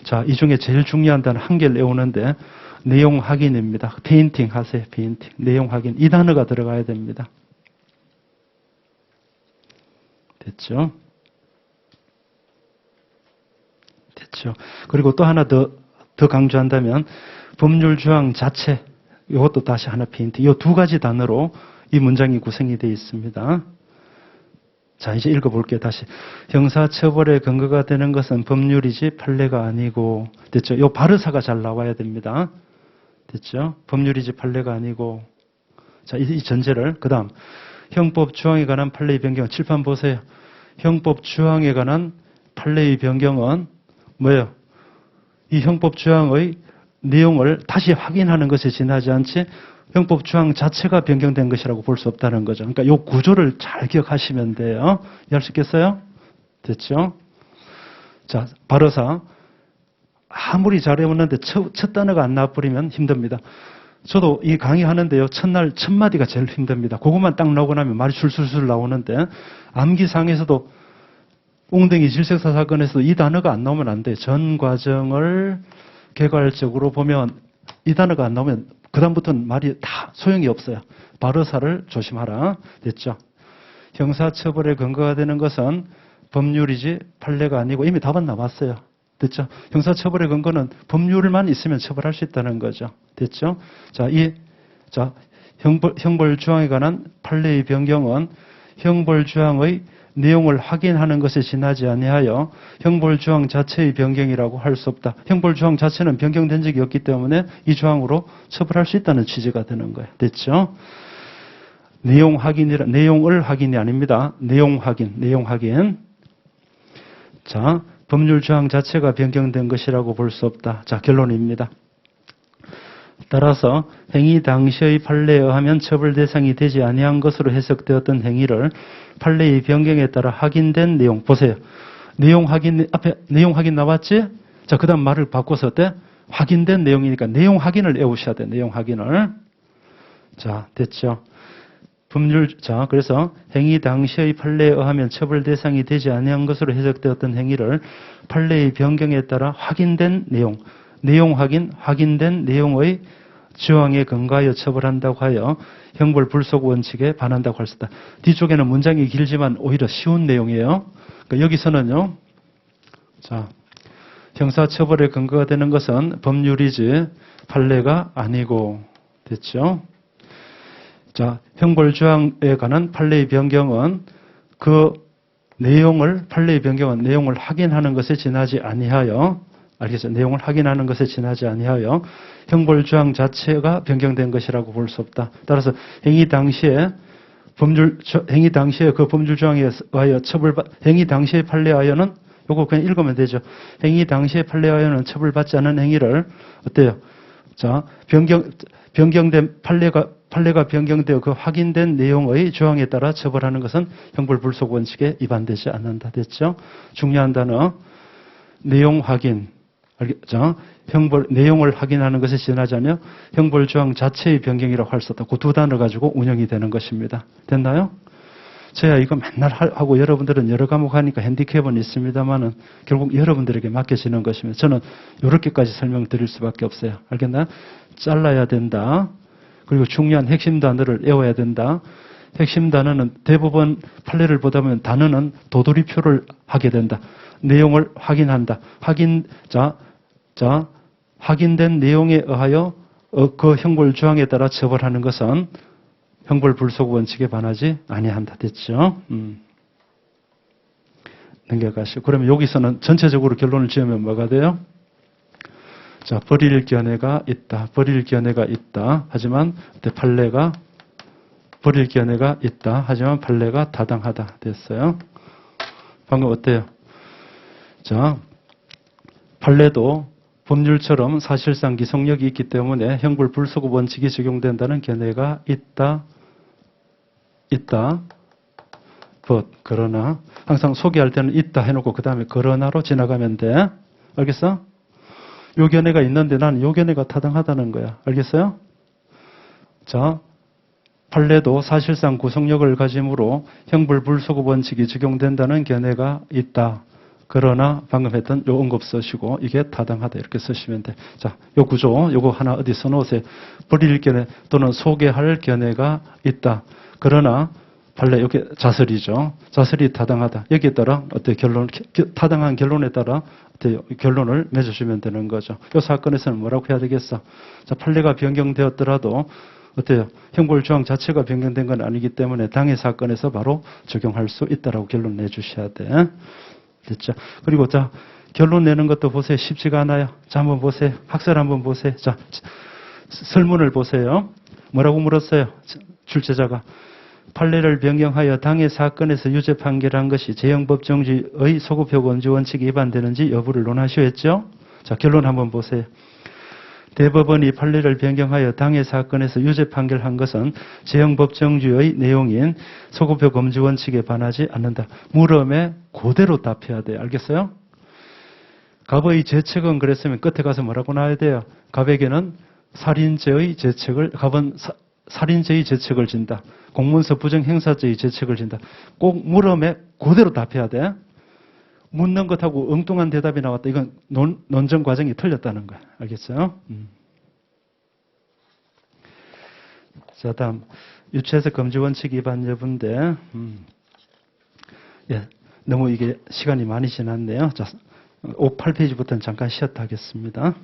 자, 이 중에 제일 중요한 단어 한 개를 외우는데 내용 확인입니다. 페인팅 하세요. 페인팅. 내용 확인. 이 단어가 들어가야 됩니다. 됐죠? 됐죠. 그리고 또 하나 더 강조한다면 법률 주항 자체 이것도 다시 하나 페인팅. 이 두 가지 단어로 이 문장이 구성이 되어 있습니다. 자, 이제 읽어볼게요. 다시. 형사처벌의 근거가 되는 것은 법률이지 판례가 아니고 됐죠? 이 발의사가 잘 나와야 됩니다. 됐죠? 법률이지 판례가 아니고 자, 이 전제를 그 다음 형법 주항에 관한 판례의 변경 칠판 보세요. 형법 주항에 관한 판례의 변경은 뭐예요? 이 형법 주항의 내용을 다시 확인하는 것에 지나지 않지 형법 주항 자체가 변경된 것이라고 볼 수 없다는 거죠. 그러니까 이 구조를 잘 기억하시면 돼요. 이해할 수 있겠어요? 됐죠? 자, 발의사 아무리 잘 외웠는데 첫 단어가 안 나와버리면 힘듭니다. 저도 이 강의하는데요. 첫날 첫 마디가 제일 힘듭니다. 그것만 딱 나오고 나면 말이 술술술 나오는데 암기상에서도 웅덩이 질색사 사건에서도 이 단어가 안 나오면 안 돼요. 전 과정을 개괄적으로 보면 이 단어가 안 나오면 그다음부터는 말이 다 소용이 없어요. 발의사를 조심하라. 됐죠? 형사처벌의 근거가 되는 것은 법률이지 판례가 아니고 이미 답은 나왔어요. 됐죠? 형사처벌의 근거는 법률만 있으면 처벌할 수 있다는 거죠. 됐죠? 자, 형벌주항에 관한 판례의 변경은 형벌주항의 내용을 확인하는 것에 지나지 아니하여 형벌주항 자체의 변경이라고 할 수 없다. 형벌주항 자체는 변경된 적이 없기 때문에 이 주항으로 처벌할 수 있다는 취지가 되는 거예요. 됐죠? 내용을 확인이 아닙니다. 내용 확인. 자, 법률 주항 자체가 변경된 것이라고 볼 수 없다. 자, 결론입니다. 따라서 행위 당시의 판례에 의하면 처벌 대상이 되지 아니한 것으로 해석되었던 행위를 판례의 변경에 따라 확인된 내용 보세요. 내용 확인 앞에 내용 확인 나왔지? 자, 그다음 말을 바꿔서 어때? 확인된 내용이니까 내용 확인을 외우셔야 돼. 내용 확인을. 자, 됐죠? 자, 그래서 행위 당시의 판례에 의하면 처벌 대상이 되지 아니한 것으로 해석되었던 행위를 판례의 변경에 따라 확인된 내용 확인된 내용의 지왕에 근거하여 처벌한다고 하여 형벌 불속 원칙에 반한다고 할 수 있다. 뒤쪽에는 문장이 길지만 오히려 쉬운 내용이에요. 그러니까 여기서는요. 자, 형사처벌의 근거가 되는 것은 법률이지 판례가 아니고 됐죠. 자, 형벌조항에 관한 판례의 변경은 그 내용을 판례의 변경은 내용을 확인하는 것에 지나지 아니하여 알겠죠? 내용을 확인하는 것에 지나지 아니하여 형벌조항 자체가 변경된 것이라고 볼 수 없다. 따라서 행위 당시에 그 법률 조항에 의하여 행위 당시의 판례하여는 요거 그냥 읽으면 되죠. 행위 당시의 판례하여는 처벌받지 않은 행위를 어때요? 자, 변경된 판례가 변경되어 그 확인된 내용의 조항에 따라 처벌하는 것은 형벌 불속 원칙에 위반되지 않는다. 됐죠? 중요한 단어 내용 확인. 알겠죠? 내용을 확인하는 것에 지나지 않으며 형벌 조항 자체의 변경이라고 할 수 없다. 그 두 단어 가지고 운영이 되는 것입니다. 됐나요? 저야 이거 맨날 하고 여러분들은 여러 과목 하니까 핸디캡은 있습니다만은 결국 여러분들에게 맡겨지는 것이면 저는 이렇게까지 설명드릴 수밖에 없어요. 알겠나요? 잘라야 된다. 그리고 중요한 핵심 단어를 외워야 된다. 핵심 단어는 대부분 판례를 보다 보면 단어는 도돌이표를 하게 된다. 내용을 확인한다. 확인된 내용에 의하여 그 형벌 조항에 따라 처벌하는 것은 형벌 불속 원칙에 반하지 아니한다. 됐죠? 넘겨가시고. 그러면 여기서는 전체적으로 결론을 지으면 뭐가 돼요? 자, 버릴 견해가 있다. 버릴 견해가 있다. 하지만 판례가 버릴 견해가 있다. 하지만 판례가 타당하다. 됐어요? 방금 어때요? 자, 판례도 법률처럼 사실상 기성력이 있기 때문에 형벌 불소급 원칙이 적용된다는 견해가 있다. 그러나 항상 소개할 때는 있다 해놓고 그 다음에 그러나로 지나가면 돼. 알겠어? 요 견해가 있는데 나는 요 견해가 타당하다는 거야. 알겠어요? 자, 판례도 사실상 구속력을 가지므로 형벌 불소급 원칙이 적용된다는 견해가 있다. 그러나 방금 했던 요 언급 쓰시고 이게 타당하다 이렇게 쓰시면 돼. 자, 요 구조 요거 하나 어디 써놓으세요. 버릴 견해 또는 소개할 견해가 있다. 그러나 판례 여기 자설이죠. 자설이 타당하다. 여기에 따라 어때 타당한 결론에 따라 어때 결론을 맺으시면 되는 거죠. 이 사건에서는 뭐라고 해야 되겠어? 자, 판례가 변경되었더라도 어때요? 형벌 조항 자체가 변경된 건 아니기 때문에 당해 사건에서 바로 적용할 수 있다라고 결론 내주셔야 돼. 됐죠? 그리고 자, 결론 내는 것도 보세요. 쉽지가 않아요. 자, 한번 보세요. 학설 한번 보세요. 자, 설문을 보세요. 뭐라고 물었어요? 출제자가. 판례를 변경하여 당해 사건에서 유죄 판결한 것이 재형법정지의 소급효 금지 원칙이 위반되는지 여부를 논하시오 했죠? 자, 결론 한번 보세요. 대법원이 판례를 변경하여 당해 사건에서 유죄 판결한 것은 재형법정지의 내용인 소급효 금지 원칙에 반하지 않는다. 물음에 그대로 답해야 돼요. 알겠어요? 갑의 죄책은 그랬으면 끝에 가서 뭐라고 나와야 돼요? 갑에게는 갑은 살인죄의 죄책을 진다. 공문서 부정행사죄의 죄책을 진다. 꼭 물음에 그대로 답해야 돼. 묻는 것하고 엉뚱한 대답이 나왔다. 이건 논정 과정이 틀렸다는 거야. 알겠어요? 자, 다음 유체해석 금지 원칙 위반 여부인데 예, 너무 이게 시간이 많이 지났네요. 자, 58페이지부터는 잠깐 쉬었다 하겠습니다.